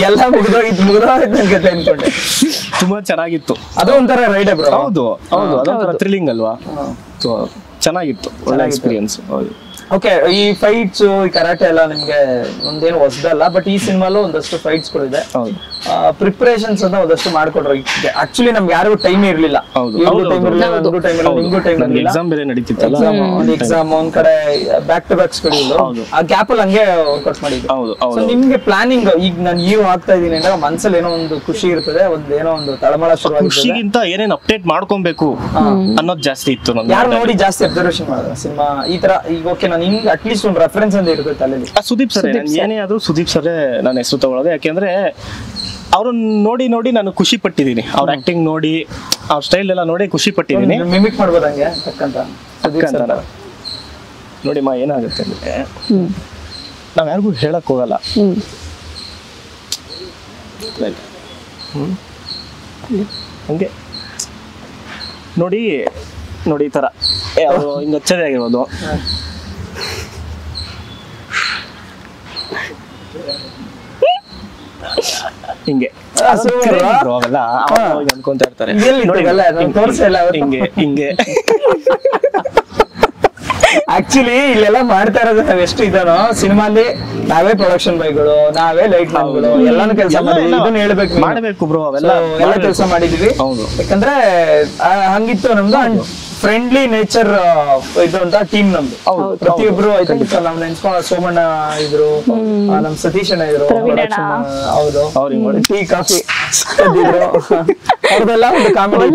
ಎಲ್ಲ ಮುಗಿದೋಗಿತ್ತು ಅನ್ಕೊಂಡೆ. ತುಂಬಾ ಚೆನ್ನಾಗಿತ್ತು. ಅದು ಒಂಥರ ರೈಡ್. ಹೌದು, ಅದೊಂಥರ ಥ್ರಿಲ್ಲಿಂಗ್ ಅಲ್ವಾ? ಚೆನ್ನಾಗಿತ್ತು, ಒಳ್ಳೆ ಎಕ್ಸ್ಪೀರಿಯನ್ಸ್. ಓಕೆ, ಈ ಫೈಟ್ಸ್, ಈ ಕರಾಟೆ ಎಲ್ಲ ನಿಮ್ಗೆ ಒಂದೇನು ಹೊಸದಲ್ಲ, ಬಟ್ ಈ ಸಿನಿಮಾಲು ಒಂದಷ್ಟು ಫೈಟ್ಸ್ ಗಳಿದೆ. ಪ್ರಿಪರೇಷನ್ಸ್ ಅಂತ ಒಂದಷ್ಟು ಮಾಡ್ಕೊಡ್ರು. ಆಕ್ಚುಲಿ ನಮ್ಗೆ ಯಾರಿಗೂ ಟೈಮ್ ಇರ್ಲಿಲ್ಲ. ಎಕ್ಸಾಮ್ ಬೇರೆ ನಡೀತಿತ್ತಲ್ಲ, ಎಕ್ಸಾಮ್ ಒಂದ್ ಕಡೆ ಬ್ಯಾಕ್ ಟು ಬ್ಯಾಕ್ ಸ್ಟಡಿ, ಆ ಗ್ಯಾಪ್ ಅಲ್ಲಿ ಹಂಗೆ ವರ್ಕೌಟ್ ಮಾಡಿದ್ವಿ. ನಿಮ್ಗೆ ಪ್ಲಾನಿಂಗ್ ಈಗ ನಾನು ಆಗ್ತಾ ಇದೀನಿ ಅಂದ್ರೆ ಮನ್ಸಲ್ಲಿ ಏನೋ ಒಂದು ಖುಷಿ ಇರ್ತದೆ, ಏನೋ ಒಂದು ತಳಮಳ ಶುರು. ಖುಷಿಗಿಂತ ಏನೇನ್ ಅಪ್ಡೇಟ್ ಮಾಡ್ಕೊಬೇಕು ಅನ್ನೋದು ಜಾಸ್ತಿ ಇತ್ತು. ಯಾರು ನೋಡಿ ಜಾಸ್ತಿ ಅಬ್ಸರ್ವೇಷನ್ ಮಾಡಿದ್ರೆ ಸಿನಿಮಾ ಈ ತರ ಈಗ ಓಕೆ, ನಾನು ಹಿಂಗ್ ಅಟ್ಲೀಸ್ಟ್ ಒಂದು ರೆಫರೆನ್ಸ್ ಅಂತ ಇರುತ್ತೆ ಅಲ್ಲಿ. ಸುದೀಪ್ ಸರ್, ಏನೇ ಆದ್ರೂ ಸುದೀಪ್ ಸರ್ ನಾನು ಹೆಸರು ತಗೊಳ್ಳೋದು. ಯಾಕೆಂದ್ರೆ ಅವ್ರನ್ನ ನೋಡಿ ನಾನು ಖುಷಿ ಪಟ್ಟಿದ್ದೀನಿ. ಅವ್ರ ಆಕ್ಟಿಂಗ್ ನೋಡಿ, ಅವ್ರ ಸ್ಟೈಲ್ ಎಲ್ಲ ನೋಡಿ ಖುಷಿ ಪಟ್ಟಿದ್ದೀನಿ. ಮಿಮಿಕ್ ಮಾಡ್ಬೋದು ಹಂಗೆ ತಕ್ಕಂತ ನೋಡಿ ಮಾ ಏನಾಗುತ್ತೆ ಅಂದ್ರೆ, ನಾವ್ ಯಾರಿಗೂ ಹೇಳಕ್ ಹೋಗಲ್ಲ. ಹಂಗೆ ನೋಡಿ ಈ ತರ ಹಿಂಗ ಹಚ್ಚದೇ ಆಗಿರ್ಬೋದು. ಹಿಂಗೆ ಅನ್ಕೊಂತ ಇರ್ತಾರೆ. ಹಿಂಗೆ ಆಕ್ಚುಲಿ ಇಲ್ಲೆಲ್ಲ ಮಾಡ್ತಾ ಇರೋದು ನಾವ್ ಎಷ್ಟು ಇದಾನೋ ಸಿನಿಮಾಲಿ, ನಾವೇ ಪ್ರೊಡಕ್ಷನ್ ಬೈಗಳು, ನಾವೇ ಲೈಟ್ ಮ್ಯಾನ್ಗಳು, ಎಲ್ಲಾನು ಕೆಲಸ ಮಾಡ್ಬೇಕು ಬ್ರೋ. ಅವೆಲ್ಲ ಕೆಲಸ ಮಾಡಿದೀವಿ. ಯಾಕಂದ್ರೆ ಹಂಗಿತ್ತು ನಮ್ದು. ಫ್ರೆಂಡ್ಲಿ ನೇಚರ್ ಇದು ಅಂತ ಟೀಮ್ ನಮ್ದು. ಪ್ರತಿಯೊಬ್ರು ಐ ಥಿಂಕ್ ನಾವ್ ನೆನ್ಸ್ಕೊಂಡ ಸೋಮಣ್ಣ ಇದ್ರು, ನಮ್ ಸತೀಶ್ ಅಣ್ಣ ಇದ್ರು, ಹೌದು, ಟೀ ಕಾಫಿ ಅವ್ರದೆಲ್ಲ ಒಂದು ಕಾಮಿಡಿ.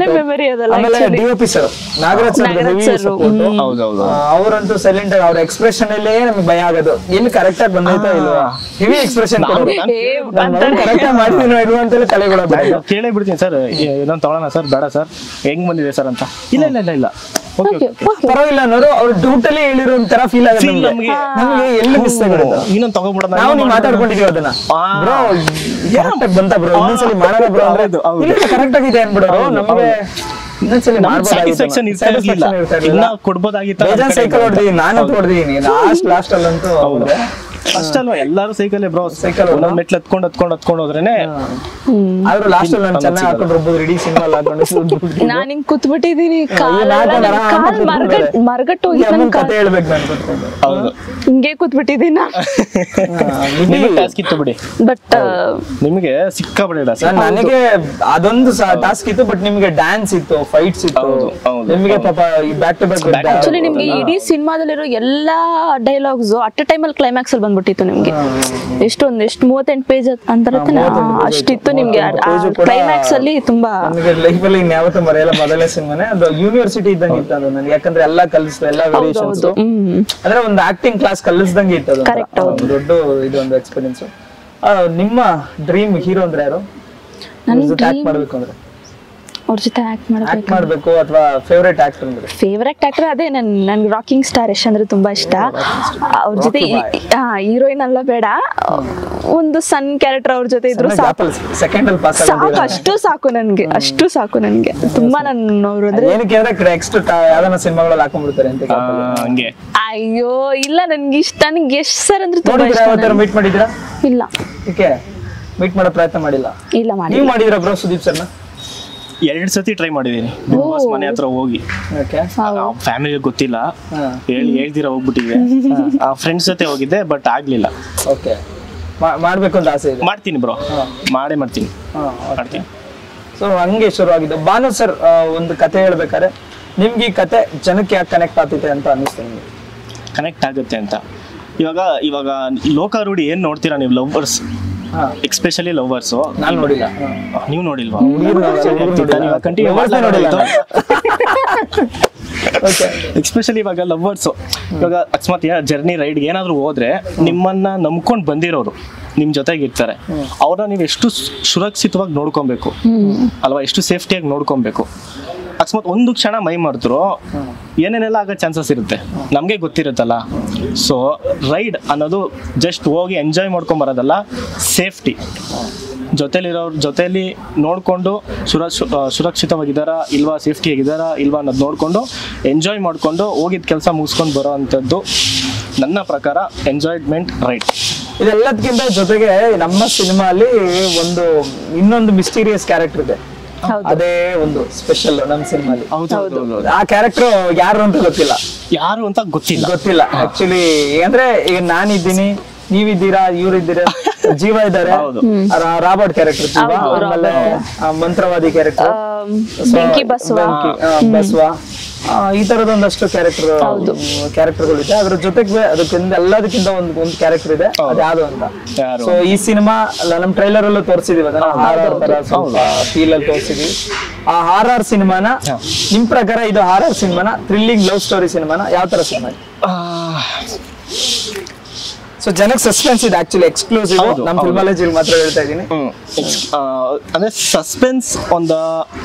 ಆಮೇಲೆ DOP ಸರ್ ನಾಗರಾಜ್ ಸರ್ ಅವರಂತೂ ಸೈಲೆಂಟ್ ಆಗಿ ಅವ್ರ ಎಕ್ಸ್ಪ್ರೆಷನ್ ಅಲ್ಲೇ ನಮ್ಗೆ ಭಯ ಆಗೋದು, ಎಲ್ಲಿ ಕರೆಕ್ಟ್ ಆಗಿ ಬಂದೈತಾ ಇಲ್ವಾ, ಹೆವಿ ಎಕ್ಸ್ಪ್ರೆಷನ್ ಕರೆಕ್ಟ್ ಆಗಿ ಮಾಡ್ತೀನಿ ಅಂತೇಳಿ ತಲೆಗಳ ಕೇಳೇ ಬಿಡ್ತೀನಿ ಸರ್, ಇದೊಂದು ತಗೊಳ್ಳೋಣ ಸರ್, ಬೇಡ ಸರ್, ಹೆಂಗ್ ಬಂದಿದೆ ಸರ್ ಅಂತ. ಇಲ್ಲ ಇಲ್ಲ ಇಲ್ಲ ಇಲ್ಲ ಪರವಾಗಿಲ್ಲ ಅನ್ನೋದು ಅವ್ರು ಟೋಟಲಿ ಹೇಳಿರೋ ಒಂಥರ ಫೀಲ್ ಆಗುತ್ತೆ ನಮ್ಗೆ, ಎಲ್ಲಿ ಮಿಸ್ ಆಗೋದು. ಇನ್ನೊಂದು ತಗೊಂಡ್ಬಿಡೋಣ, ನಾವು ನೀವು ಮಾತಾಡ್ಕೊಂಡಿದೀವಿ ಅದನ್ನ, ಬ್ರೋ ಕರೆಕ್ಟ್ ಆಗಿ ಬಂತ ಬ್ರೋ, ಇನ್ನೊಂದ್ಸಲಿ ಮಾಡೋಣ ಬ್ರೋ ಅಂದ್ರೆ ಕರೆಕ್ಟ್ ಆಗಿದೆ ಅನ್ಬಿಡೋರು, ನಮಗೆ ಇನ್ನೊಂದ್ಸಲಿ ಸ್ಯಾಟಿಸ್ಫ್ಯಾಕ್ಷನ್ ಇನ್ನ ಕೊಡ್ಬೋದಾಗಿತ್ತು. ಬೇಜಾನ್ ಸೈಕಲ್ ಹೊಡೆದಿದ್ದೀನಿ, ನಾನು ಹೊಡೆದಿದ್ದೀನಿ ಲಾಸ್ಟ್ ಅಲ್ಲಂತೂ. ಅಷ್ಟಲ್ವಾ ಎಲ್ಲಾರು ಸೈಕಲ್ ಬ್ರೋ, ಸೈಕಲ್ ಒಂದೊಂದ್ ಮೆಟ್ಲು ಹತ್ಕೊಂಡು ಹೋದ್ರೇನೆ. ಆದ್ರೂ ಲಾಸ್ಟ್ ಅಲ್ಲಿ ನಾನು ಚೆನ್ನಾಗಿ ಹಾಕೊಂಡು ಹೋಗ್ಬೋದು, ರೆಡಿ ಸಿನಿಮಾ ಹಾಕೊಂಡು ನಾನು ಹಿಂಗ್ ಕೂತ್ಬಿಟ್ಟಿದೀನಿ, ಮರಗಟ್ಟು ಕತೆ ಹೇಳ್ಬೇಕು ನಾನು ಕೂತ್ಕೊಂಡು. ಹಿಂಗೆ ಕೂತ್ಬಿಟ್ಟಿದೀನಿ ಟಾಸ್ಕ್ ಇತ್ತು ಬಿಡಿ, ಬಟ್ ನಿಮಗೆ ಸಿಕ್ಕಾಬಿಡಿ ನನಗೆ ಅದೊಂದು ಟಾಸ್ಕ್ ಇತ್ತು, ಬಟ್ ನಿಮ್ಗೆ ಡ್ಯಾನ್ಸ್ ಇತ್ತು, ಫೈಟ್ಸ್ ಇತ್ತು, ನಿಮ್ಗೆ ಪಾಪ ಬ್ಯಾಕ್ ಟು ಬ್ಯಾಕ್. ಆಕ್ಚುಲಿ ನಿಮ್ಗೆ ಇಡೀ ಸಿನಿಮಾದಲ್ಲಿರೋ ಎಲ್ಲಾ ಡೈಲಾಗ್ಸ್ ಅಟ್ ಟೈಮ್ ಅಲ್ಲಿ ಕ್ಲೈಮ್ಯಾಕ್ಸ್ ಅಲ್ಲಿ ಬಂದ್ಬಿಟ್ಟಿತ್ತು ನಿಮ್ಗೆ. ಎಷ್ಟು 38 ಪೇಜ್ ಅಂತಾರತ್ತೆ ಅಷ್ಟಿತ್ತು ನಿಮ್ಗೆ ಕ್ಲೈಮ್ಯಾಕ್ಸ್ ಅಲ್ಲಿ. ತುಂಬಾ ನನಗೆ ಲೈಫ್ ಅಲ್ಲಿ ಇನ್ಯಾವತ್ತೂ ಮರೆಯಲ್ಲ, ಮೊದಲನೇ ಸಿನಿಮಾನೇ ಅದು ಯೂನಿವರ್ಸಿಟಿ ಇದ್ದಂಗೆ ಇತ್ತು ಅದು ನನಗೆ, ಯಾಕಂದ್ರೆ ಎಲ್ಲಾ ಕಲಿಸ್ತು, ಎಲ್ಲಾ ವೇರಿಯೇಷನ್ಸ್, ಅಂದ್ರೆ ಒಂದು ಆಕ್ಟಿಂಗ್ ಕ್ಲಾಸ್ ಕಲಿಸ್ದಂಗೆ ಇತ್ತು ಅದು, ದೊಡ್ಡ ಇದೊಂದು ಎಕ್ಸ್ಪೀರಿಯನ್ಸ್. ನಿಮ್ಮ ಡ್ರೀಮ್ ಹೀರೋ ಅಂದ್ರೆ ಯಾರು? ಆಕ್ಟ್ ಮಾಡ್ಬೇಕು ಅಂದ್ರೆ ಅವ್ರ ಜೊತೆ ಆಕ್ಟ್ ಮಾಡ್ಬೇಕು ಅಥವಾ ಫೇವರೇಟ್ ಆಕ್ಟರ್ ಅಂದ್ರೆ? ಫೇವರೇಟ್ ಆಕ್ಟರ್ ಅದೇ ನನ್ಗೆ ರಾಕಿಂಗ್ ಸ್ಟಾರ್ ಯಶ್ ಅಂದ್ರೆ ತುಂಬಾ ಇಷ್ಟ. ಅವ್ರ ಜೊತೆ ಹೀರೋಯಿನ್ ಅಲ್ಲ ಬೇಡ, ಒಂದು ಸಣ್ಣ ಕ್ಯಾರೆಕ್ಟರ್ ಅವ್ರ ಜೊತೆ ಇದ್ರು ಸಾಕು, ಅಷ್ಟು ಸಾಕು ನನ್ಗೆ ತುಂಬಾ. ನಾನು ಅವ್ರು ಅಂದ್ರೆ ಏನಕ್ಕೆ ನೆಕ್ಸ್ಟ್ ಯಾವ್ದಾನ ಸಿನಿಮಾಗಳಲ್ಲಿ ಹಾಕೊಂಡ್ಬಿಡ್ತಾರೆ ಅಂತ ಹಂಗೆ. ಅಯ್ಯೋ ಇಲ್ಲ, ನನ್ಗೆ ಇಷ್ಟ, ನನ್ಗೆ ಯಶ್ ಸರ್ ಅಂದ್ರೆ ತುಂಬಾ ಇಷ್ಟ. ಮೀಟ್ ಮಾಡಿದ್ರಾ? ಇಲ್ಲ. ಮೀಟ್ ಮಾಡೋ ಪ್ರಯತ್ನ ಮಾಡಿಲ್ಲ? ಇಲ್ಲ ಮಾಡಿ. ನೀವು ಮಾಡಿದ್ರ ಬ್ರೋ ಸುದೀಪ್ ಸರ್ನ? 2 ಸತಿ ಟ್ರೈ ಮಾಡಿದೀನಿ, ಮನೆ ಹತ್ರ ಹೋಗಿ. ಫ್ಯಾಮಿಲಿ ಗೊತ್ತಿಲ್ಲ, ಹೇಳ್ದಿರ ಹೋಗ್ಬಿಟ್ಟಿದೆ. ಫ್ರೆಂಡ್ಸ್ ಜೊತೆ ಹೋಗಿದ್ದೆ, ಬಟ್ ಆಗ್ಲಿಲ್ಲ. ಮಾಡ್ಬೇಕು ಅಂತ ಆಸೆ ಇದೆ? ಮಾಡ್ತೀನಿ ಬ್ರೋ, ಮಾಡ್ತೀನಿ. ಸೊ ಹಂಗೆ ಶುರು ಆಗಿದ್ದು. ಭಾನು ಸರ್, ಒಂದು ಕತೆ ಹೇಳ್ಬೇಕಾದ್ರೆ ನಿಮ್ಗೆ ಈ ಕತೆ ಜನಕ್ಕೆ ಯಾಕೆ ಕನೆಕ್ಟ್ ಆಗ್ತಿದೆ ಅಂತ ಅನ್ನಿಸ್ತು ನಿಮ್ಗೆ? ಕನೆಕ್ಟ್ ಆಗುತ್ತೆ ಅಂತ ಇವಾಗ ಲೋಕಾರೂಢಿ ಏನ್ ನೋಡ್ತೀರಾ ನೀವು, ಲವ್ವರ್ಸ್, ಎಕ್ಸ್ಪೆಷಲಿ ಲವರ್ಸ್. ನಾನು ನೋಡಿಲ್ಲ. ನೀವು ನೋಡಿಲ್ವಾ? ಎಕ್ಸ್ಪೆಷಲಿ ಇವಾಗ ಲವರ್ಸ್, ಇವಾಗ ಅಕಸ್ಮಾತ್ ಜರ್ನಿ ರೈಡ್ ಏನಾದ್ರು ಹೋದ್ರೆ ನಿಮ್ಮನ್ನ ನಂಬ್ಕೊಂಡ್ ಬಂದಿರೋರು ನಿಮ್ ಜೊತೆಗೆ ಇರ್ತಾರೆ, ಅವ್ರನ್ನ ನೀವು ಎಷ್ಟು ಸುರಕ್ಷಿತವಾಗಿ ನೋಡ್ಕೊಬೇಕು ಅಲ್ವಾ, ಎಷ್ಟು ಸೇಫ್ಟಿಯಾಗಿ ನೋಡ್ಕೊಬೇಕು. ಅಕಸ್ಮಾತ್ ಒಂದು ಕ್ಷಣ ಮೈ ಮರೆದ್ರು ಏನೇನೆಲ್ಲ ಆಗೋ ಚಾನ್ಸಸ್ ಇರುತ್ತೆ, ನಮಗೆ ಗೊತ್ತಿರುತ್ತಲ್ಲ. ಸೊ ರೈಡ್ ಅನ್ನೋದು ಜಸ್ಟ್ ಹೋಗಿ ಎಂಜಾಯ್ ಮಾಡ್ಕೊಂಡ್ ಬರೋದಲ್ಲ, ಸೇಫ್ಟಿ ಜೊತೆಲಿರೋರ್ ಜೊತೆಲಿ ನೋಡ್ಕೊಂಡು ಸುರಕ್ಷಿತವಾಗಿದ್ದಾರಾ ಇಲ್ವಾ, ಸೇಫ್ಟಿ ಆಗಿದ್ದಾರಾ ಇಲ್ವಾ ಅನ್ನೋದು ನೋಡ್ಕೊಂಡು ಎಂಜಾಯ್ ಮಾಡ್ಕೊಂಡು ಹೋಗಿದ್ ಕೆಲಸ ಮುಗಿಸ್ಕೊಂಡು ಬರೋ ಅಂಥದ್ದು ನನ್ನ ಪ್ರಕಾರ ಎಂಜಾಯ್ಮೆಂಟ್ ರೈಡ್. ಇದೆಲ್ಲದಕ್ಕಿಂತ ಜೊತೆಗೆ ನಮ್ಮ ಸಿನಿಮಾ ಅಲ್ಲಿ ಇನ್ನೊಂದು ಮಿಸ್ಟೀರಿಯಸ್ ಕ್ಯಾರೆಕ್ಟರ್ ಇದೆ, ಅದೇ ಒಂದು ಸ್ಪೆಷಲ್ ನಮ್ಮ ಸಿನಿಮಾಲಿ. ಆ ಕ್ಯಾರೆಕ್ಟರ್ ಯಾರು ಅಂತ ಗೊತ್ತಿಲ್ಲ ಆಕ್ಚುಲಿ. ಅಂದ್ರೆ ಈಗ ನಾನಿದ್ದೀನಿ, ನೀವಿದ್ದೀರಾ, ಇವ್ರಿದ್ದೀರಾ, ಜೀವ ಇದ್ದಾರೆ, ರಾಬರ್ಟ್ ಕ್ಯಾರೆಕ್ಟರ್ ಜೀವ, ಆಮೇಲೆ ಮಂತ್ರವಾದಿ ಕ್ಯಾರೆಕ್ಟರ್ ಬಸವ, ಈ ತರದ ಒಂದಷ್ಟು ಕ್ಯಾರೆಕ್ಟರ್ಗಳಿದೆ. ಅದ್ರ ಜೊತೆಗೆ ಅದಕ್ಕಿಂತ ಎಲ್ಲದಕ್ಕಿಂತ ಒಂದು ಕ್ಯಾರೆಕ್ಟರ್ ಇದೆ, ಅದ್ಯಾವುದು ಅಂತ. ಸೊ ಈ ಸಿನಿಮಾ ನಮ್ ಟ್ರೈಲರ್ ಅಲ್ಲೂ ತೋರಿಸಿದೀವಿ, ಅದನ್ನ ಹಾರರ್ ತರ ಫೀಲ್ ಅಲ್ಲಿ ತೋರಿಸಿದೀವಿ. ಆ ಹಾರರ್ ಸಿನಿಮಾನ ನಿಮ್ ಪ್ರಕಾರ ಇದು ಹಾರರ್ ಸಿನಿಮಾನ, ಥ್ರಿಲ್ಲಿಂಗ್ ಲವ್ ಸ್ಟೋರಿ ಸಿನಿಮಾನ, ಯಾವ ತರ ಸಿನಿಮಾ? ಸೊ ಜನಕ್ಕೆ ಸಸ್ಪೆನ್ಸ್ ಇದೆ, ಆಕ್ಚುಲಿ ಎಕ್ಸ್ಕ್ಲೂಸಿವ್ ನಮ್ಮ ಫಿಲ್ಮಾಲಜಿಲಿ ಮಾತ್ರ ಹೇಳ್ತಾ ಇದೀನಿ. ಅಂದ್ರೆ ಸಸ್ಪೆನ್ಸ್ ಒಂದು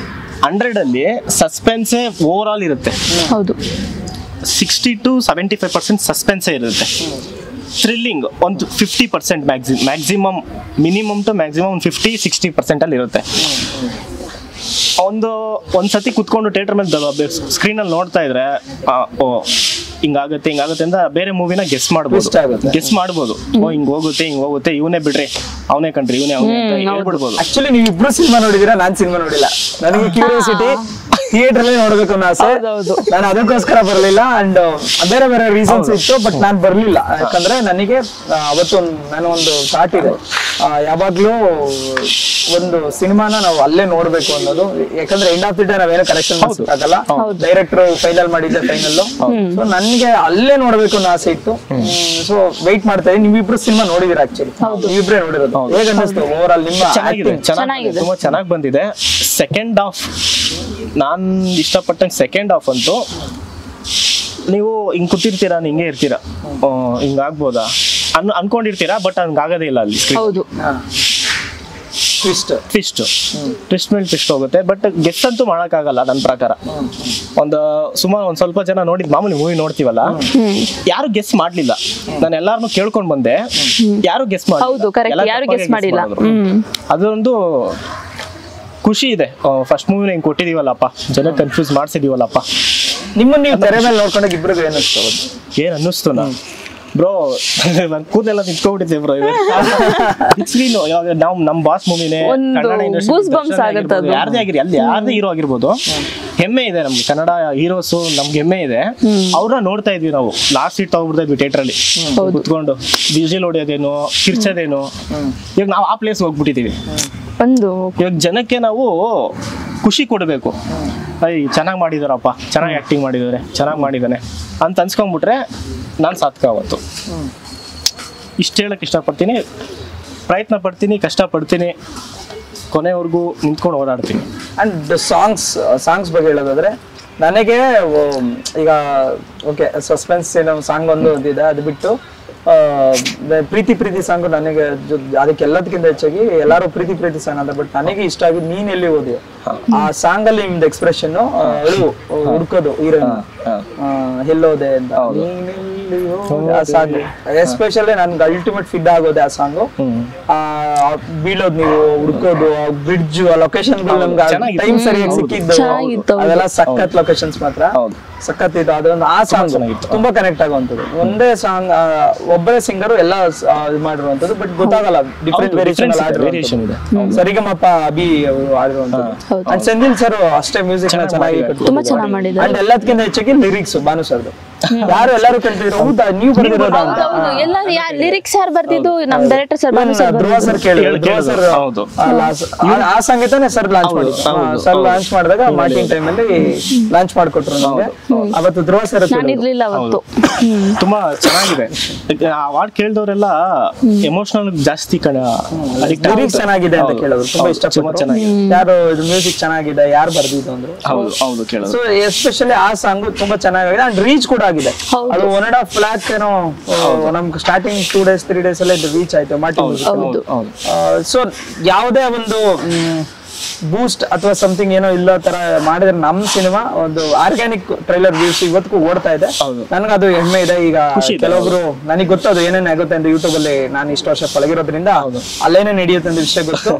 100 ಅಲ್ಲಿ ಸಸ್ಪೆನ್ಸೇ ಓವರ್ ಆಲ್ ಇರುತ್ತೆ. 60 to 75% ಸಸ್ಪೆನ್ಸೇ ಇರುತ್ತೆ. ಥ್ರಿಲ್ಲಿಂಗ್ ಒಂದು 50% ಮ್ಯಾಕ್ಸಿಮಮ್, ಮಿನಿಮಮ್ ಟು ಮ್ಯಾಕ್ಸಿಮಮ್ 50-60% ಅಲ್ಲಿ ಇರುತ್ತೆ. ಒಂದ್ಸತಿ ಕುತ್ಕೊಂಡು ಥಿಯೇಟರ್ ಮೇಲೆ ಸ್ಕ್ರೀನ್ ಅಲ್ಲಿ ನೋಡ್ತಾ ಇದ್ರೆ ಹಿಂಗಾಗುತ್ತೆ ಅಂತ ಬೇರೆ ಮೂವಿನ ಗೆಸ್ ಮಾಡ್ಬೋದು. ಹಿಂಗ್ ಹೋಗುತ್ತೆ ಇವನೇ ಬಿಡ್ರಿ, ಅವನೇ ಕಣ್ರಿ, ಇವನೇ ಹೇಳ್ಬಿಡ್ಬೋದು. ಆಕ್ಚುಲಿ ನೀವು ಇಬ್ರು ಸಿನಿಮಾ ನೋಡಿದೀರಾ, ನಾನ್ ಸಿನಿಮಾ ನೋಡಿಲ್ಲ. ನನಗೆ ಕ್ಯೂರಿಯಾಸಿಟಿ, ಥಿಯೇಟರ್ ಅಲ್ಲಿ ನೋಡ್ಬೇಕು ಅನ್ನೋ ಆಸೆ. ನಾನು ಅದಕ್ಕೋಸ್ಕರ ಬರ್ಲಿಲ್ಲ. ಅಂಡ್ ಬೇರೆ ಬೇರೆ ರೀಸನ್ಸ್ ಇತ್ತು, ಬಟ್ ನಾನ್ ಬರ್ಲಿಲ್ಲ. ಯಾಕಂದ್ರೆ ನನಗೆ ಅವತ್ತು ನಾನು ಒಂದು ಥಾಟ್ ಇದೆ, ಯಾವಾಗ್ಲೂ ಒಂದು ಸಿನಿಮಾನ ನಾವು ಅಲ್ಲೇ ನೋಡ್ಬೇಕು ಅನ್ನೋದು. ಯಾಕಂದ್ರೆ ಎಂಡ್ ಆಫ್ ದಿ ಡೇ ನಾವೇನೋ ಕರೆಕ್ಷನ್ ಆಗಲ್ಲ, ಡೈರೆಕ್ಟರ್ ಫೈನಲ್ ಮಾಡಿದ್ದೆ ಫೈನಲ್. ಸೊ ನನ್ಗೆ ಅಲ್ಲೇ ನೋಡ್ಬೇಕು ಅನ್ನೋ ಆಸೆ ಇತ್ತು. ಸೊ ವೆಯ್ಟ್ ಮಾಡ್ತಾ ಇದ್ದೀನಿ. ನೀವಿಬ್ರು ಸಿನಿಮಾ ನೋಡಿದಿರ ಆಕ್ಚುಲಿ, ನೀವಿಬ್ರೇ ನೋಡಿರೋದು. ಹೇಗೆ ಅನ್ನಿಸ್ತು ಓವರ್ ಆಲ್ ನಿಮ್ಮ? ಚೆನ್ನಾಗಿದೆ, ತುಂಬಾ ಚೆನ್ನಾಗಿ ಬಂದಿದೆ. ಸೆಕೆಂಡ್ ಹಾಫ್ ನಾನ್ ಇಷ್ಟಪಟ್ಟಂಗೆ ಸೆಕೆಂಡ್ ಹಾಫ್ ಅಂತೂ ನೀವು ಹಿಂಗ್ ಕೂತಿರ್ತೀರಾ, ಹಿಂಗೆ ಇರ್ತೀರಾ, ಹಿಂಗ ಆಗ್ಬೋದಾ ಅನ್ಕೊಂಡಿರ್ತೀರಾ, ಬಟ್ ಹಂಗಾಗದೇ ಇಲ್ಲ ಅಲ್ಲಿ. ಟ್ವಿಸ್ಟ್ ಮೇಲೆ ಟ್ವಿಸ್ಟ್ ಹೋಗುತ್ತೆ, ಬಟ್ ಗೆಸ್ ಅಂತೂ ಮಾಡಕ್ಕಾಗಲ್ಲ ನನ್ನ ಪ್ರಕಾರ. ಒಂದ್ ಸ್ವಲ್ಪ ಜನ ನೋಡಿದ್ ಮಾಮೂಲಿ ಮೂವಿ ನೋಡ್ತೀವಲ್ಲ, ಯಾರು ಗೆಸ್ ಮಾಡ್ಲಿಲ್ಲ. ನಾನು ಎಲ್ಲಾರನು ಕೇಳ್ಕೊಂಡ್ ಬಂದೆ, ಯಾರು ಗೆಸ್ ಮಾಡಿಲ್ಲ. ಅದೊಂದು ಖುಷಿ ಇದೆ. ಫಸ್ಟ್ ಮೂವಿನ ಹಿಂಗ್ ಕೊಟ್ಟಿದೀವಲ್ಲಪ್ಪ, ಜನ ಕನ್ಫ್ಯೂಸ್ ಮಾಡ್ಸಿದೀವಲ್ಲಪ್ಪ. ನಿಮ್ಮನ್ನ ನೀವು ತೆರೆ ಮೇಲೆ ನೋಡ್ಕೊಂಡಾಗ ಇಬ್ರಿಗೂ ಏನ್ ಅನ್ನಿಸ್ತು ನಾ ಬ್ರೋ? ಕೂದಲೆಲ್ಲ ನಿಂತ್ಕೊಂಡ್ಬಿಟ್ಟಿದೆ ಬ್ರೋ. ನಾವು ನಮ್ ಬಾಸ್ ಮೂವಿನೇ ಕನ್ನಡ ಇಂಡಸ್ಟ್ರಿ ಯಾರದೇ ಆಗಿರಿ, ಅಲ್ಲಿ ಯಾರದೇ ಹೀರೋ ಆಗಿರ್ಬೋದು, ಹೆಮ್ಮೆ ಇದೆ ನಮ್ಗೆ. ಕನ್ನಡ ಹೀರೋಸು ನಮ್ಗೆ ಹೆಮ್ಮೆ ಇದೆ. ಅವ್ರನ್ನ ನೋಡ್ತಾ ಇದ್ವಿ ನಾವು. ಲಾಸ್ಟ್ ಸೀಟ್ ತಗೊಬಿಡ್ತಾ ಇದ್ವಿ ಥಿಯೇಟರ್ ಅಲ್ಲಿ ಕುತ್ಕೊಂಡು. ವಿಜಿಲ್ ಹೊಡಿಯೋದೇನು, ಕಿರ್ಚೋದೇನು. ಇವಾಗ ನಾವು ಆ ಪ್ಲೇಸ್ ಹೋಗ್ಬಿಟ್ಟಿದೀವಿ. ಇವಾಗ ಜನಕ್ಕೆ ನಾವು ಖುಷಿ ಕೊಡ್ಬೇಕು. ಚೆನ್ನಾಗಿ ಮಾಡಿದಾರಪ್ಪ, ಚೆನ್ನಾಗಿ ಆಕ್ಟಿಂಗ್ ಮಾಡಿದಾರೆ, ಚೆನ್ನಾಗಿ ಮಾಡಿದಾನೆ ಅಂತ ಅನ್ಸ್ಕೊಂಡ್ಬಿಟ್ರೆ ನಾನು ಸಾರ್ಥಕ ಅವತ್ತು. ಇಷ್ಟು ಹೇಳಕ್ ಇಷ್ಟಪಡ್ತೀನಿ, ಪ್ರಯತ್ನ ಪಡ್ತೀನಿ, ಕಷ್ಟಪಡ್ತೀನಿ, ಕೊನೆವರೆಗೂ ನಿಂತ್ಕೊಂಡು ಓಡಾಡ್ತೀನಿ. ಅಂಡ್ ಸಾಂಗ್ಸ್ ಬಗ್ಗೆ ಹೇಳೋದಾದ್ರೆ, ನನಗೆ ಈಗ ಓಕೆ ಸಸ್ಪೆನ್ಸ್ ಏನೋ ಸಾಂಗ್ ಒಂದು ಇದೆ, ಅದು ಬಿಟ್ಟು ಪ್ರೀತಿ ಸಾಂಗ್ ನನಗೆ ಅದಕ್ಕೆಲ್ಲದಕ್ಕಿಂತ ಹೆಚ್ಚಾಗಿ ಎಲ್ಲಾರು ಪ್ರೀತಿ ಸಾಂಗ್ ಅಂತ. ಬಟ್ ನನಗೆ ಇಷ್ಟ ಆಗಿದ್ದು ನೀನ್ ಎಲ್ಲಿ ಓದಿಯೋ ಆ ಸಾಂಗ್ ಅಲ್ಲಿ ನಿಮ್ದು ಎಕ್ಸ್ಪ್ರೆಷನ್, ಹುಡ್ಕೋದು ಹೀರೋಯಿನ್ ಎಲ್ಲೋದೆ ಅಂತ, ಆ ಸಾಂಗ್ ಎಸ್ಪೆಷಲಿ ನನ್ಗೆ ಅಲ್ಟಿಮೇಟ್ ಫಿಡ್ ಆಗೋದೆ ಆ ಸಾಂಗು. ಬೀಳೋದು, ನೀವು ಹುಡ್ಕೋದು, ಬ್ರಿಡ್ಜ್, ಆ ಲೊಕೇಶನ್ ನಮ್ಗೆ ಟೈಮ್ ಸರಿಯಾಗಿ ಸಿಕ್ಕಿದ್ದು, ಅದೆಲ್ಲ ಸಖತ್ ಲೊಕೇಶನ್ಸ್ ಮಾತ್ರ ಸಖತ್ ಇತ್ತು. ಅದೊಂದು ಆ ಸಾಂಗ್ ತುಂಬಾ ಕನೆಕ್ಟ್ ಆಗುವಂಥದ್ದು. ಒಂದೇ ಸಾಂಗ್ ಒಬ್ಬರೇ ಸಿಂಗರ್ ಎಲ್ಲ ಇದು ಮಾಡಿರುವಂತದ್ದು, ಬಟ್ ಗೊತ್ತಾಗಲ್ಲ ಡಿಫ್ರೆಂಟ್ ವೇರಿಯೇಷನ್ ಇದೆ. ಸರಿಗಮಪ್ಪ ಅಭಿ ಅವರು ಆಡಿರುವಂತದ್ದು. ಅಂಡ್ ಸೆಂದಿಲ್ ಸರ್ ಅಷ್ಟೇ ಮ್ಯೂಸಿಕ್ ಚೆನ್ನಾಗಿ ಮಾಡಿದ್ರು. ಅಂಡ್ ಎಲ್ಲದಕ್ಕಿಂತ ಹೆಚ್ಚಾಗಿ ಲಿರಿಕ್ಸ್ ಭಾನು ಸರ್ದು. ಯಾರು ಎಲ್ಲರೂ ಕಲ್ತಿದ್ರು, ಹೌದಾ ನೀವು ಬರ್ದಿರೋದು ಅಂತ. ಲಿರಿಕ್ಸ್ ಯಾರು ಬರ್ದಿದ್ದು? ನಮ್ ಡೈರೆಕ್ಟರ್ ಸರ್ ಧ್ರುವ ಸರ್ ಕೇಳಿದ್ರು. ಧ್ರುವ ಸರ್ ಆ ಸಂಗೀತನೇ ಸರ್ ಲಾಂಚ್ ಮಾಡಿದ್ರು. ಸರ್ ಲಾಂಚ್ ಮಾಡಿದಾಗ ಮಾರ್ಟಿಂಗ್ ಟೈಮ್ ಅಲ್ಲಿ ಲಾಂಚ್ ಮಾಡ್ಕೊಟ್ರು ನಮ್ಗೆ. ಅವತ್ತು ಧ್ರುವ ಸರ್ ಇರ್ಲಿಲ್ಲ ಅವತ್ತು. ತುಂಬಾ ಚೆನ್ನಾಗಿದೆ. ಆ ಹಾಡ್ ಕೇಳಿದವರೆಲ್ಲ ಎಮೋಷನಲ್ ಜಾಸ್ತಿ ಲಿರಿಕ್ಸ್ ಚೆನ್ನಾಗಿದೆ ಅಂತ ಕೇಳಿದ್ರು. ತುಂಬಾ ಇಷ್ಟಪಟ್ಟು ಯಾರು ಇದು ಮ್ಯೂಸಿಕ್ ಚೆನ್ನಾಗಿದೆ, ಯಾರು ಬರ್ದಿದ್ದು ಅಂದ್ರೆ. ಸೊ ಎಸ್ಪೆಷಲಿ ಆ ಸಾಂಗ್ ತುಂಬಾ ಚೆನ್ನಾಗಿದೆ. ಅಂಡ್ ರೀಚ್ ಕೂಡ ಆಗಿದೆ. ಅದು 1.5 lakh ಏನೋ ನಮ್ಗೆ ಸ್ಟಾರ್ಟಿಂಗ್ 2 days 3 days ಅಲ್ಲೇ ರೀಚ್ ಆಯ್ತು ಮಾರ್ಟಿನ್. ಸೊ ಯಾವುದೇ ಒಂದು ಬೂಸ್ಟ್ ಅಥವಾ ಸಮಥಿಂಗ್ ಏನೋ ಇಲ್ಲ ತರ ಮಾಡಿದ್ರೆ ನಮ್ ಸಿನಿಮಾ ಒಂದು ಆರ್ಗ್ಯಾನಿಕ್ ಟ್ರೈಲರ್ ವ್ಯೂಸ್ ಇವತ್ತಿಗೂ ಓಡ್ತಾ ಇದೆ. ನನ್ಗೆ ಅದು ಹೆಮ್ಮೆ ಇದೆ. ಈಗ ಕೆಲವೊಬ್ರು ನನಗೆ ಗೊತ್ತದು ಏನೇನ್ ಆಗುತ್ತೆ ಅಂತ ಯೂಟ್ಯೂಬ್ ಅಲ್ಲಿ ನಾನು ಇಷ್ಟು ವರ್ಷ ಪಳಗಿರೋದ್ರಿಂದ ಅಲ್ಲೇನೇ ನಡೆಯುತ್ತೆ ಅಂತ ವಿಷಯ ಗೊತ್ತು.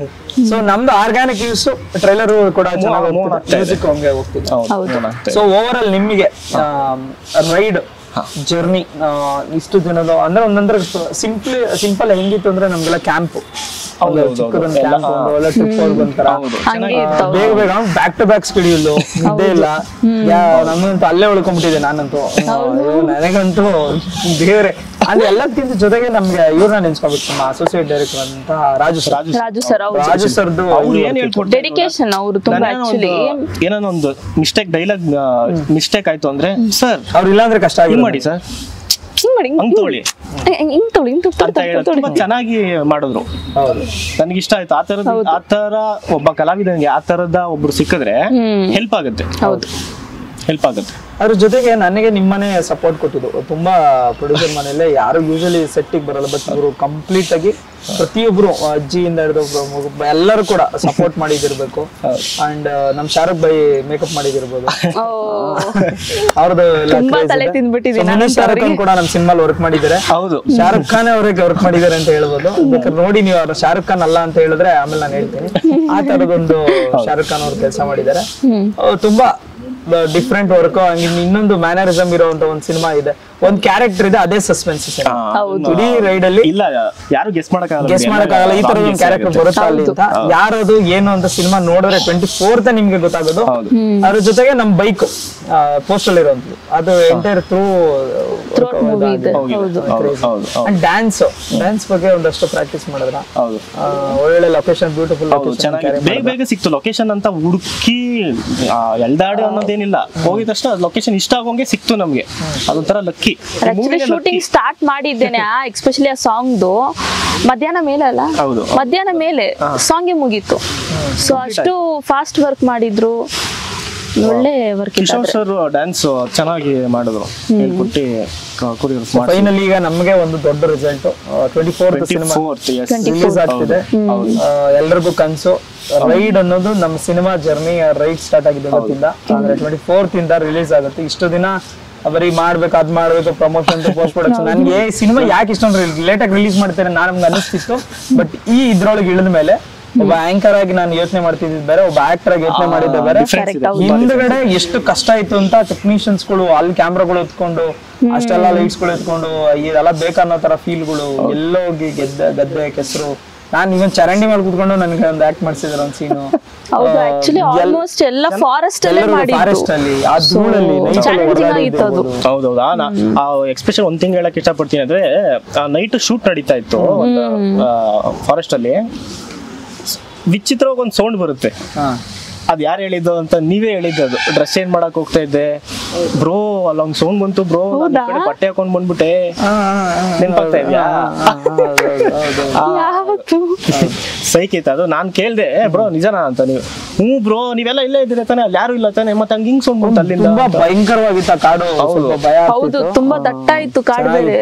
ಸೊ ನಮ್ದು ಆರ್ಗ್ಯಾನಿಕ್ ವ್ಯೂಸ್ ಟ್ರೈಲರ್ ಕೂಡ ಚೆನ್ನಾಗಿ ಮ್ಯೂಸಿಕ್ ಹಂಗೆ ಹೋಗ್ತಿದೆ. ಸೊ ಓವರ್ ಆಲ್ ನಿಮಗೆ ರೈಡ್ ಜರ್ನಿ ಇಷ್ಟು ದಿನದ ಅಂದ್ರೆ ಒಂದಂದ್ರೆ ಸಿಂಪಲ್ ಹೆಂಗಿತ್ತು ಅಂದ್ರೆ ನಮ್ಗೆಲ್ಲ ಕ್ಯಾಂಪ್ ಚಿಕ್ಕದೊಂದು ಕ್ಯಾಂಪ್, ಒಳ್ಳೆ ಟ್ರಿಪ್ ಹೋಗಿ ಬಂತಾರ, ಬೇಗ ಬ್ಯಾಕ್ ಟು ಬ್ಯಾಕ್ ಸ್ಕೆಡ್ಯೂಲ್, ನಿದ್ದೆ ಇಲ್ಲ. ನಮ್ಮಂತೂ ಅಲ್ಲೇ ಉಳ್ಕೊಂಡ್ಬಿಟ್ಟಿದೆ ನಾನಂತೂ. ನನಗಂತೂ ದೇವ್ರೆ. ಅಲ್ಲಿ ಎಲ್ಲದಕ್ಕಿಂತ ಜೊತೆಗೆ ನಮ್ಗೆ ಇವ್ರನ್ನ ನೆನ್ಸ್ಕೊಬೇಕು, ನಮ್ಮ ಅಸೋಸಿಯೇಟ್ ಡೈರೆಕ್ಟರ್ ಅಂತ ರಾಜು ಸರ್ದು ಡೆಡಿಕೇಶನ್. ಅವರು ತುಂಬಾ ಆಕ್ಚುಲಿ ಏನೋ ಒಂದು ಮಿಸ್ಟೇಕ್ ಆಯ್ತು ಅಂದ್ರೆ ಸರ್ ಅವ್ರು ಇಲ್ಲಾಂದ್ರೆ ಕಷ್ಟ ಆಗಿ ಮಾಡಿ ಸರ್ ಚೆನ್ನಾಗಿ ಮಾಡಿದ್ರು. ನನ್ಗೆ ಇಷ್ಟ ಆಯ್ತು. ಆ ತರ ಒಬ್ಬ ಕಲಾವಿದನಿಗೆ ಆ ತರದ ಒಬ್ರು ಸಿಕ್ಕಿದ್ರೆ ಹೆಲ್ಪ್ ಆಗುತ್ತೆ. ಅದ್ರ ಜೊತೆಗೆ ನನಗೆ ನಿಮ್ಮನೆ ಸಪೋರ್ಟ್ ಕೊಟ್ಟಿದ್ದು. ತುಂಬಾ ಪ್ರೊಡ್ಯೂಸರ್ ಮನೆಯಲ್ಲೇ ಯಾರು ಯೂಶಲಿ ಸೆಟ್ಟಿಗೆ ಬರಲ್ಲ, ಬಟ್ ಅವರು ಕಂಪ್ಲೀಟ್ ಆಗಿ ಪ್ರತಿಯೊಬ್ರು ಅಜ್ಜಿಯಿಂದ ಹಿಡಿದು ಎಲ್ಲರೂ ಕೂಡ ಸಪೋರ್ಟ್ ಮಾಡಿದಿರ್ಬೇಕು. ಅಂಡ್ ನಮ್ ಶಾರುಖ್ ಬೈ ಮೇಕಪ್ ಮಾಡಿದಿರ್ಬೋದು, ಅವ್ರದ್ದು ಶಾರುಖ್ ಖಾನ್ ಕೂಡ ನಮ್ ಸಿನಿಮಾಲ್ ವರ್ಕ್ ಮಾಡಿದ್ದಾರೆ. ಹೌದು, ಶಾರುಖ್ ಖಾನ್ ಅವ್ರಿಗೆ ವರ್ಕ್ ಮಾಡಿದ್ದಾರೆ ಅಂತ ಹೇಳ್ಬೋದು. ಬೇಕಾದ್ರೆ ನೋಡಿ ನೀವು ಅವ್ರ ಶಾರುಖ್ ಖಾನ್ ಅಲ್ಲ ಅಂತ ಹೇಳಿದ್ರೆ ಆಮೇಲೆ ನಾನು ಹೇಳ್ತೀನಿ. ಆ ತರದೊಂದು ಶಾರುಖ್ ಖಾನ್ ಅವ್ರು ಕೆಲಸ ಮಾಡಿದ್ದಾರೆ. ತುಂಬಾ ಡಿಫ್ರೆಂಟ್ ವರ್ಕ್, ಇನ್ನೊಂದು ಮ್ಯಾನರಿಸಮ್ ಇರುವಂತ ಒಂದು ಸಿನಿಮಾ ಇದೆ, ಒಂದ್ ಕ್ಯಾರೆಕ್ಟರ್ ಇದೆ, ಅದೇ ಸಸ್ಪೆನ್ಸ್ ಇಡೀ ರೈಡ್ ಅಲ್ಲಿ ಇಲ್ಲ ಯಾರು ಗೆಸ್ ಮಾಡಕ್ಕಾಗಲ್ಲ ಈ ತರ ಒಂದು ಕ್ಯಾರೆಕ್ಟರ್ ಬರುತ್ತಾ ಅಲ್ಲಿ ಅಂತ. ಯಾರದು ಏನು ಅಂತ ಸಿನಿಮಾ ನೋಡಿದ್ರೆ 24th ನಿಮ್ಗೆ ಗೊತ್ತಾಗೋದು. ಅದ್ರ ಜೊತೆಗೆ ನಮ್ ಬೈಕ್ ಪೋಸ್ಟ್ ಅಲ್ಲಿ ಇರುವಂತದ್ದು, ಅದು ಎಂಟೈರ್ ಡ್ಯಾನ್ಸ್ ಬಗ್ಗೆ ಒಂದಷ್ಟು ಪ್ರಾಕ್ಟೀಸ್ ಮಾಡಿದ್ರ, ಒಳ್ಳೆ ಲೊಕೇಶನ್, ಬ್ಯೂಟಿಫುಲ್ ಬೇಗ ಸಿಕ್ತು ಲೊಕೇಶನ್ ಅಂತ ಹುಡುಕಿ ಎಲ್ದಾಡಿ ಅನ್ನೋದೇನಿಲ್ಲ, ಹೋಗಿದ ತಕ್ಷಣ ಲೊಕೇಶನ್ ಇಷ್ಟ ಆಗೋಂಗೆ ಸಿಕ್ತು ನಮ್ಗೆ, ಅದೊಂಥರ ಲಕ್ಕಿ. ಶೂಟಿಂಗ್ ಸ್ಟಾರ್ಟ್ ಮಾಡಿದ್ದೇನೆ ಎಕ್ಸ್ಪೆಷಲಿ ಆ ಸಾಂಗ್ದು ಮಧ್ಯಾಹ್ನ ಮೇಲೆ ಅಲ್ಲ, ಮಧ್ಯಾಹ್ನ ಮೇಲೆ ಸಾಂಗ್ ಮುಗೀತು. ಸೊ ಅಷ್ಟು ಫಾಸ್ಟ್ ವರ್ಕ್ ಮಾಡಿದ್ರು, ಒಳ್ಳೆ ವರ್ಕ್. ಕಿಶೋರ್ ಸರ್ ಡ್ಯಾನ್ಸ್ ಚೆನ್ನಾಗಿ ಮಾಡಿದ್ರು, ಹೇಳ್ಕೊಟ್ಟಿ ಫೈನಲ್ ಈಗ ನಮ್ಗೆ ಒಂದು ದೊಡ್ಡ ರಿಸಲ್ಟ್ 24th ಸಿನಿಮಾ ರಿಲೀಸ್ ಆಗ್ತಿದೆ. ಎಲ್ರಿಗೂ ಕನ್ಸು ರೈಡ್ ಅನ್ನೋದು ನಮ್ಮ ಸಿನಿಮಾ ಜರ್ನಿ ರೈಡ್ ಸ್ಟಾರ್ಟ್ ಆಗಿದೆ ಗೊತ್ತಿಲ್ಲ, ಅಂದ್ರೆ 24th ಇಂದ ರಿಲೀಸ್ ಆಗುತ್ತೆ. ಇಷ್ಟು ದಿನ ಬರೀ ಮಾಡ್ಬೇಕು, ಅದ್ ಮಾಡ್ಬೇಕು, ಪ್ರಮೋಷನ್, ಪೋಸ್ಟ್ ಪ್ರೊಡಕ್ಷನ್. ನನ್ಗೆ ಸಿನಿಮಾ ಯಾಕೆ ಇಷ್ಟೊಂದು ಲೇಟ್ ಆಗಿ ರಿಲೀಸ್ ಮಾಡ್ತಾರೆ ನಮ್ಗೆ ಅನಿಸ್ತಿತ್ತು. ಬಟ್ ಈ ಇದ್ರೊಳಗೆ ಇಳಿದ ಮೇಲೆ ಒಬ್ಬ ಆಂಕರ್ ಆಗಿ ನಾನು ಯೋಚನೆ ಮಾಡ್ತಿದ್ದೆ ಬೇರೆ, ಒಬ್ಬ ಆಕ್ಟರ್ ಆಗಿ ಯೋಚನೆ ಮಾಡಿದ್ದೆ ಬೇರೆ. ಹಿಂದ್ಗಡೆ ಎಷ್ಟು ಕಷ್ಟ ಆಯ್ತು ಅಂತ ಟೆಕ್ನಿಷಿಯನ್ಸ್ ಗಳು ಅಲ್ಲಿ ಕ್ಯಾಮ್ರಾಗಳು ಎತ್ಕೊಂಡು, ಅಷ್ಟೆಲ್ಲ ಲೈಟ್ಸ್ ಗಳು ಎತ್ಕೊಂಡು, ಇದೆಲ್ಲ ಬೇಕನ್ನೋ ತರ ಫೀಲ್ಗಳು, ಎಲ್ಲೋಗಿ ಗದ್ದೆ ಕೆಸರು. ನಾನು ಇವನ್ ಚರಂಡಿ ಮೇಲೆ ಕೂತ್ಕೊಂಡು ನನಗೆ ಒಂದು ಆಕ್ಟ್ ಮಾಡಿಸಿದ್ರು ಒಂದು ಸೀನು. ಹೌದು, ಆಕ್ಚುಲಿ ಆಲ್ಮೋಸ್ಟ್ ಎಲ್ಲ ಫಾರೆಸ್ಟ್ ಅಲ್ಲೇ ಮಾಡಿದ್ದು, ಫಾರೆಸ್ಟ್ ಅಲ್ಲಿ ಆ ಧೂಳಲ್ಲಿ ಹೌದೌದು. ಎಕ್ಸ್ಪೆಷಲ್ ಒಂದ್ ತಿಂಗ್ ಹೇಳಕ್ ಇಷ್ಟಪಡ್ತೀನಿ ಅಂದ್ರೆ, ನೈಟ್ ಶೂಟ್ ನಡೀತಾ ಇತ್ತು ಫಾರೆಸ್ಟ್ ಅಲ್ಲಿ, ವಿಚಿತ್ರವಾಗಿ ಒಂದು ಸೌಂಡ್ ಬರುತ್ತೆ. ಅದ್ ಯಾರು ಹೇಳಿದ್ದು ಅಂತ ನೀವೇ ಹೇಳಿದ್ದು, ಅದು ಡ್ರೆಸ್ ಚೇಂಜ್ ಮಾಡಕ್ ಹೋಗ್ತಾ ಇದ್ದೆ ಬ್ರೋ, ಅಲ್ಲೊಂದ್ ಸೌಂಡ್ ಬಂತು ಬ್ರೋ, ಬಟ್ಟೆ ಹಾಕೊಂಡ್ ಬಂದ್ಬಿಟ್ಟೆ, ನೆನ್ಪಾಗ್ತಾ ಇದ್ಯಾ? ಸೈಕೈತ ಅದು. ನಾನ್ ಕೇಳ್ದೆ ಬ್ರೋ ನಿಜನಾ ಅಂತ, ನೀವು ಹ್ಞೂ ಬ್ರೋ ನೀವೆಲ್ಲ ಇಲ್ಲೇ ಇದ್ದೀರ ತಾನೆ, ಅಲ್ಲಿ ಯಾರು ಇಲ್ಲ ತಾನೆ, ಮತ್ತೆ ಹಂಗ ಹಿಂಗ್ ಸೌಂಡ್ ಬಂತು ಅಲ್ಲಿಂದ. ಭಯಂಕರವಾಗಿತ್ತ ಕಾಡು, ಹೌದು ತುಂಬಾ ದಟ್ಟ ಇತ್ತು ಕಾಡು ಬೇರೆ.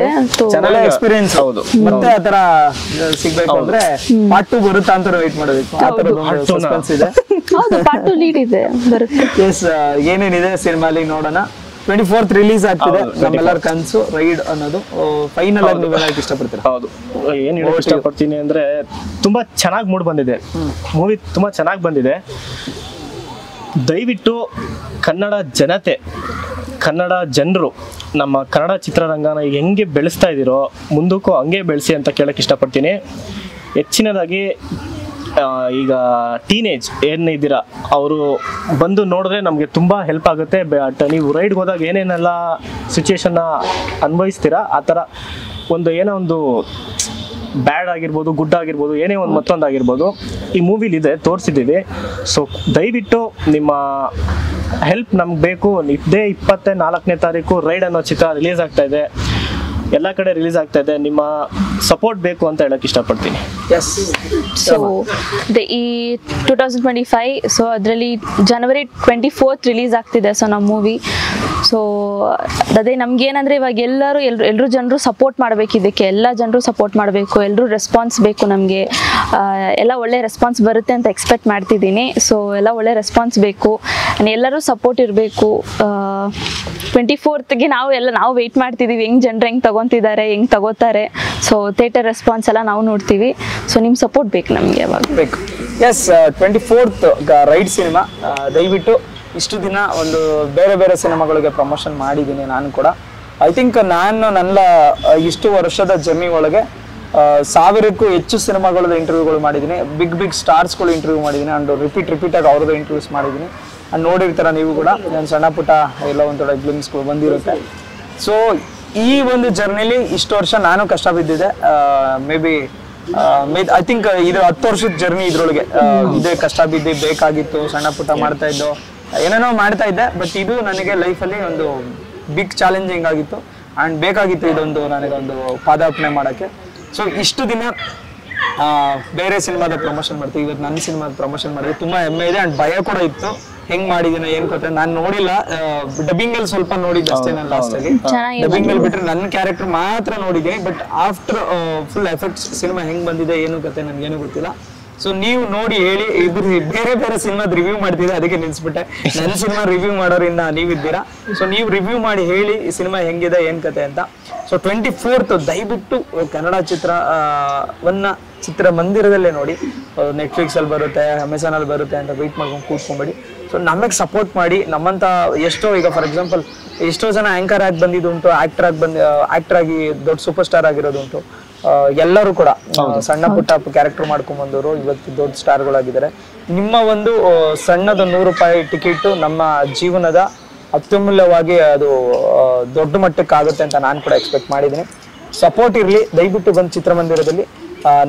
ಚೆನ್ನಾಗಿ ಎಕ್ಸ್ಪೀರಿಯನ್ಸ್. ಹೌದು, ಮತ್ತೆ ಆತರ ಸಿಗ್ಬೇಕು ಅಂದ್ರೆ ಪಾರ್ಟ್ 2 ಬರುತ್ತಾ ಅಂತ ವೇಟ್ ಮಾಡಬೇಕು, ಆ ತರ ಸಸ್ಪೆನ್ಸ್ ಇದೆ. ಹೌದು, ಪಾರ್ಟ್ 2 ಲೀಡ್ ಇದೆ, ಬರುತ್ತೆ. ಎಸ್, ಏನೇನಿದೆ ಸಿನಿಮಾಲಿ ನೋಡೋಣ. 24th ರಿಲೀಸ್ ಆಗ್ತಿದೆ, ನಮ್ಮೆಲ್ಲರ ಕನ್ಸು ರೈಡ್ ಅನ್ನೋದು. ಫೈನಲ್ ಆಗಿ ನೀವು ಹೇಳಕ್ ಇಷ್ಟಪಡ್ತೀರಾ? ಹೌದು, ಏನ್ ಹೇಳಕ್ ಇಷ್ಟಪಡ್ತೀನಿ ಅಂದ್ರೆ, ತುಂಬಾ ಚೆನ್ನಾಗಿ ಮೂಡ್ ಬಂದಿದೆ ಮೂವಿ, ತುಂಬಾ ಚೆನ್ನಾಗಿ ಬಂದಿದೆ. ದಯವಿಟ್ಟು ಕನ್ನಡ ಜನತೆ, ಕನ್ನಡ ಜನರು ನಮ್ಮ ಕನ್ನಡ ಚಿತ್ರರಂಗನ ಈಗ ಹೆಂಗೆ ಬೆಳೆಸ್ತಾ ಇದ್ದೀರೋ ಮುಂದಕ್ಕೂ ಹಂಗೆ ಬೆಳೆಸಿ ಅಂತ ಕೇಳಕ್ ಇಷ್ಟಪಡ್ತೀನಿ. ಹೆಚ್ಚಿನದಾಗಿ ಈಗ ಟೀನೇಜ್ ಏನಿದ್ದೀರಾ ಅವರು ಬಂದು ನೋಡಿದ್ರೆ ನಮಗೆ ತುಂಬ ಹೆಲ್ಪ್ ಆಗುತ್ತೆ. ನೀವು ರೈಡ್ಗೆ ಹೋದಾಗ ಏನೇನೆಲ್ಲ ಸಿಚುವೇಶನ್ನ ಅನ್ಭವಿಸ್ತೀರಾ, ಆ ಥರ ಒಂದು ಏನೋ ಒಂದು ಬ್ಯಾಡ್ ಆಗಿರ್ಬೋದು, ಗುಡ್ ಆಗಿರ್ಬೋದು, ಏನೇ ಒಂದು ಮತ್ತೊಂದು ಆಗಿರ್ಬೋದು ಈ ಮೂವಿಲಿದೆ, ತೋರಿಸಿದ್ದೀವಿ. ಸೊ ದಯವಿಟ್ಟು ನಿಮ್ಮ ಹೆಲ್ಪ್ ನಮ್ಗೆ ಬೇಕು. ಇದೇ 24ನೇ ತಾರೀಕು ರೈಡ್ ಅನ್ನೋ ಚಿತ್ರ ರಿಲೀಸ್ ಆಗ್ತಾ ಇದೆ, ಎಲ್ಲ ಕಡೆ ರಿಲೀಸ್ ಆಗ್ತಾ ಇದೆ. ನಿಮ್ಮ ಸಪೋರ್ಟ್ ಬೇಕು ಅಂತ ಹೇಳಕ್ ಇಷ್ಟಪಡ್ತೀನಿ. ಸೊ ಈ 2025, ಸೊ ಅದರಲ್ಲಿ January 24th ರಿಲೀಸ್ ಆಗ್ತಿದೆ ಸೊ ನಮ್ಮ ಮೂವಿ. ಸೊ ಅದೇ ನಮ್ಗೇನಂದ್ರೆ ಇವಾಗ ಎಲ್ಲರೂ ಜನರು ಸಪೋರ್ಟ್ ಮಾಡಬೇಕು, ಇದಕ್ಕೆ ಎಲ್ಲ ಜನರು ಸಪೋರ್ಟ್ ಮಾಡಬೇಕು, ಎಲ್ಲರೂ ರೆಸ್ಪಾನ್ಸ್ ಬೇಕು ನಮಗೆ. ಎಲ್ಲ ಒಳ್ಳೆ ರೆಸ್ಪಾನ್ಸ್ ಬರುತ್ತೆ ಅಂತ ಎಕ್ಸ್ಪೆಕ್ಟ್ ಮಾಡ್ತಿದ್ದೀನಿ. ಸೊ ಎಲ್ಲ ಒಳ್ಳೆ ರೆಸ್ಪಾನ್ಸ್ ಬೇಕು, ಎಲ್ಲರೂ ಸಪೋರ್ಟ್ ಇರಬೇಕು. 24th ನಾವು ವೆಯ್ಟ್ ಮಾಡ್ತಿದ್ದೀವಿ, ಹೆಂಗೆ ತಗೊಂತಿದ್ದಾರೆ, ಹೆಂಗೆ ತಗೋತಾರೆ. ಸೊ ಥಿಯೇಟರ್ ರೆಸ್ಪಾನ್ಸ್ ಎಲ್ಲ ನಾವು ನೋಡ್ತೀವಿ. ಸೊ ನಿಮ್ಮ ಸಪೋರ್ಟ್ ಬೇಕು ನಮಗೆ ಯಾವಾಗ ಬೇಕು. ಎಸ್, 24th ರೈಡ್ ಸಿನಿಮಾ. ದಯವಿಟ್ಟು ಇಷ್ಟು ದಿನ ಒಂದು ಬೇರೆ ಬೇರೆ ಸಿನಿಮಾಗಳಿಗೆ ಪ್ರಮೋಷನ್ ಮಾಡಿದ್ದೀನಿ ನಾನು ಕೂಡ. ಐ ಥಿಂಕ್ ನಾನು ನನ್ನ ಇಷ್ಟು ವರ್ಷದ ಜರ್ನಿ ಒಳಗೆ 1000ಕ್ಕೂ ಹೆಚ್ಚು ಸಿನಿಮಾಗಳದ ಇಂಟರ್ವ್ಯೂಗಳು ಮಾಡಿದ್ದೀನಿ, ಬಿಗ್ ಸ್ಟಾರ್ಸ್ಗಳು ಇಂಟರ್ವ್ಯೂ ಮಾಡಿದ್ದೀನಿ, ಅಂಡ್ ರಿಪೀಟ್ ಆಗಿ ಅವ್ರದ್ದು ಇಂಟರ್ವ್ಯೂಸ್ ಮಾಡಿದ್ದೀನಿ. ನೋಡಿರ್ತಾರ ನೀವು ಕೂಡ, ನಾನು ಸಣ್ಣ ಪುಟ್ಟ ಎಲ್ಲ ಒಂಥರ ಗ್ಲಿಮ್ಸ್ಗಳು ಬಂದಿರುತ್ತೆ. ಸೊ ಈ ಒಂದು ಜರ್ನಿಲಿ ಇಷ್ಟು ವರ್ಷ ನಾನು ಕಷ್ಟ ಬಿದ್ದಿದ್ದೆ. ಮೇ ಬಿ ಐ ಥಿಂಕ್ ಇದು 10 ವರ್ಷದ ಜರ್ನಿ ಇದ್ರೊಳಗೆ ಇದೇ ಕಷ್ಟ ಬಿದ್ದು ಬೇಕಾಗಿತ್ತು. ಸಣ್ಣ ಪುಟ್ಟ ಮಾಡ್ತಾ ಇದ್ದು, ಏನೇನೋ ಮಾಡ್ತಾ ಇದ್ದೆ. ಬಟ್ ಇದು ನನಗೆ ಲೈಫಲ್ಲಿ ಒಂದು ಬಿಗ್ ಚಾಲೆಂಜಿಂಗ್ ಆಗಿತ್ತು ಆ್ಯಂಡ್ ಬೇಕಾಗಿತ್ತು ಇದೊಂದು ನನಗೊಂದು ಪಾದಾರ್ಪಣೆ ಮಾಡೋಕ್ಕೆ. ಸೊ ಇಷ್ಟು ದಿನ ಬೇರೆ ಸಿನಿಮಾದ ಪ್ರಮೋಷನ್ ಮಾಡ್ತೀವಿ, ಇವತ್ತು ನನ್ನ ಸಿನಿಮಾದ ಪ್ರಮೋಷನ್ ಮಾಡಿದ್ರೆ ತುಂಬ ಹೆಮ್ಮೆ ಇದೆ ಆ್ಯಂಡ್ ಭಯ ಕೂಡ ಇತ್ತು. ಹೆಂಗ್ ಮಾಡಿದೀನ ಏನ್ ಗೊತ್ತ, ನಾನು ನೋಡಿಲ್ಲ, ಡಬ್ಬಿಂಗ್ ಅಲ್ಲಿ ಸ್ವಲ್ಪ ನೋಡಿದ್ದೆ ಅಷ್ಟೇ. ನಾನು ಲಾಸ್ಟ್ ಅಲ್ಲಿ ಡಬ್ಬಿಂಗ್ ಅಲ್ಲಿ ಬಿಟ್ರೆ ನನ್ನ ಕ್ಯಾರೆಕ್ಟರ್ ಮಾತ್ರ ನೋಡಿದ್ದೀನಿ. But after full effects cinema ಹೆಂಗ್ ಬಂದಿದೆ ಏನು ಕತೆ ನನ್ಗೇನು ಗೊತ್ತಿಲ್ಲ. ಸೊ ನೀವು ನೋಡಿ ಹೇಳಿ, ಇಬ್ರು ಬೇರೆ ಬೇರೆ ಸಿನಿಮಾದ ರಿವ್ಯೂ ಮಾಡ್ತೀರಾ, ಅದಕ್ಕೆ ನಿಲ್ಸ್ಬಿಟ್ಟೆ. ನನ್ನ ಸಿನಿಮಾ ರಿವ್ಯೂ ಮಾಡೋರಿಂದ ನೀವಿದ್ದೀರಾ. ಸೊ ನೀವು ರಿವ್ಯೂ ಮಾಡಿ ಹೇಳಿ ಈ ಸಿನಿಮಾ ಹೆಂಗಿದೆ ಏನ್ ಕತೆ ಅಂತ. ಸೊ 24th ದಯವಿಟ್ಟು ಕನ್ನಡ ಚಿತ್ರಮಂದಿರದಲ್ಲೇ ನೋಡಿ. ನೆಟ್ಫ್ಲಿಕ್ಸ್ ಅಲ್ಲಿ ಬರುತ್ತೆ, ಅಮೆಝಾನ್ ಅಲ್ಲಿ ಬರುತ್ತೆ ಅಂತ ವೆಯ್ಟ್ ಮಾಡ್ಕೊಂಡು ಕೂತ್ಕೊಂಡ್ಬೇಡಿ. ಸೊ ಸೊ ನಮಗೆ ಸಪೋರ್ಟ್ ಮಾಡಿ ನಮ್ಮಂತ ಎಷ್ಟೋ ಈಗ ಫಾರ್ ಎಕ್ಸಾಂಪಲ್ ಎಷ್ಟೋ ಜನ ಆಂಕರ್ ಆಗಿ ಬಂದಿದ್ದುಂಟು, ಆಕ್ಟರ್ ಆಗಿ ದೊಡ್ಡ ಸೂಪರ್ ಸ್ಟಾರ್ ಆಗಿರೋದುಂಟು. ಎಲ್ಲರೂ ಕೂಡ ಸಣ್ಣ ಪುಟ್ಟ ಕ್ಯಾರೆಕ್ಟರ್ ಮಾಡ್ಕೊಂಡ್ ಬಂದವರು ಇವತ್ತು ದೊಡ್ಡ ಸ್ಟಾರ್ಗಳಾಗಿದ್ದಾರೆ. ನಿಮ್ಮ ಒಂದು ಸಣ್ಣದ 100 ರೂಪಾಯಿ ಟಿಕೆಟ್ ನಮ್ಮ ಜೀವನದ ಅತ್ಯಮೂಲ್ಯವಾಗಿ ಅದು ದೊಡ್ಡ ಮಟ್ಟಕ್ಕೆ ಆಗುತ್ತೆ ಅಂತ ನಾನು ಕೂಡ ಎಕ್ಸ್ಪೆಕ್ಟ್ ಮಾಡಿದ್ದೀನಿ. ಸಪೋರ್ಟ್ ಇರಲಿ, ದಯವಿಟ್ಟು ಬಂದು ಚಿತ್ರಮಂದಿರದಲ್ಲಿ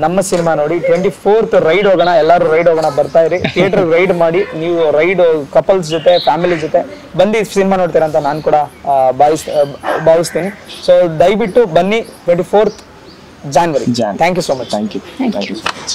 ನಮ್ಮ ಸಿನಿಮಾ ನೋಡಿ. 24th ರೈಡ್ ಹೋಗೋಣ, ಎಲ್ಲರೂ ರೈಡ್ ಹೋಗೋಣ, ಬರ್ತಾ ಇರಿ. ಥಿಯೇಟರ್ ರೈಡ್ ಮಾಡಿ, ನೀವು ರೈಡ್ ಕಪಲ್ಸ್ ಜೊತೆ ಫ್ಯಾಮಿಲಿ ಜೊತೆ ಬಂದು ಸಿನಿಮಾ ನೋಡ್ತೀರಾ ಅಂತ ನಾನು ಕೂಡ ಭಾವಿಸ್ತೀನಿ. ಸೊ ದಯವಿಟ್ಟು ಬನ್ನಿ 24th January. Thank you so much. Thank you. Thank you. So much.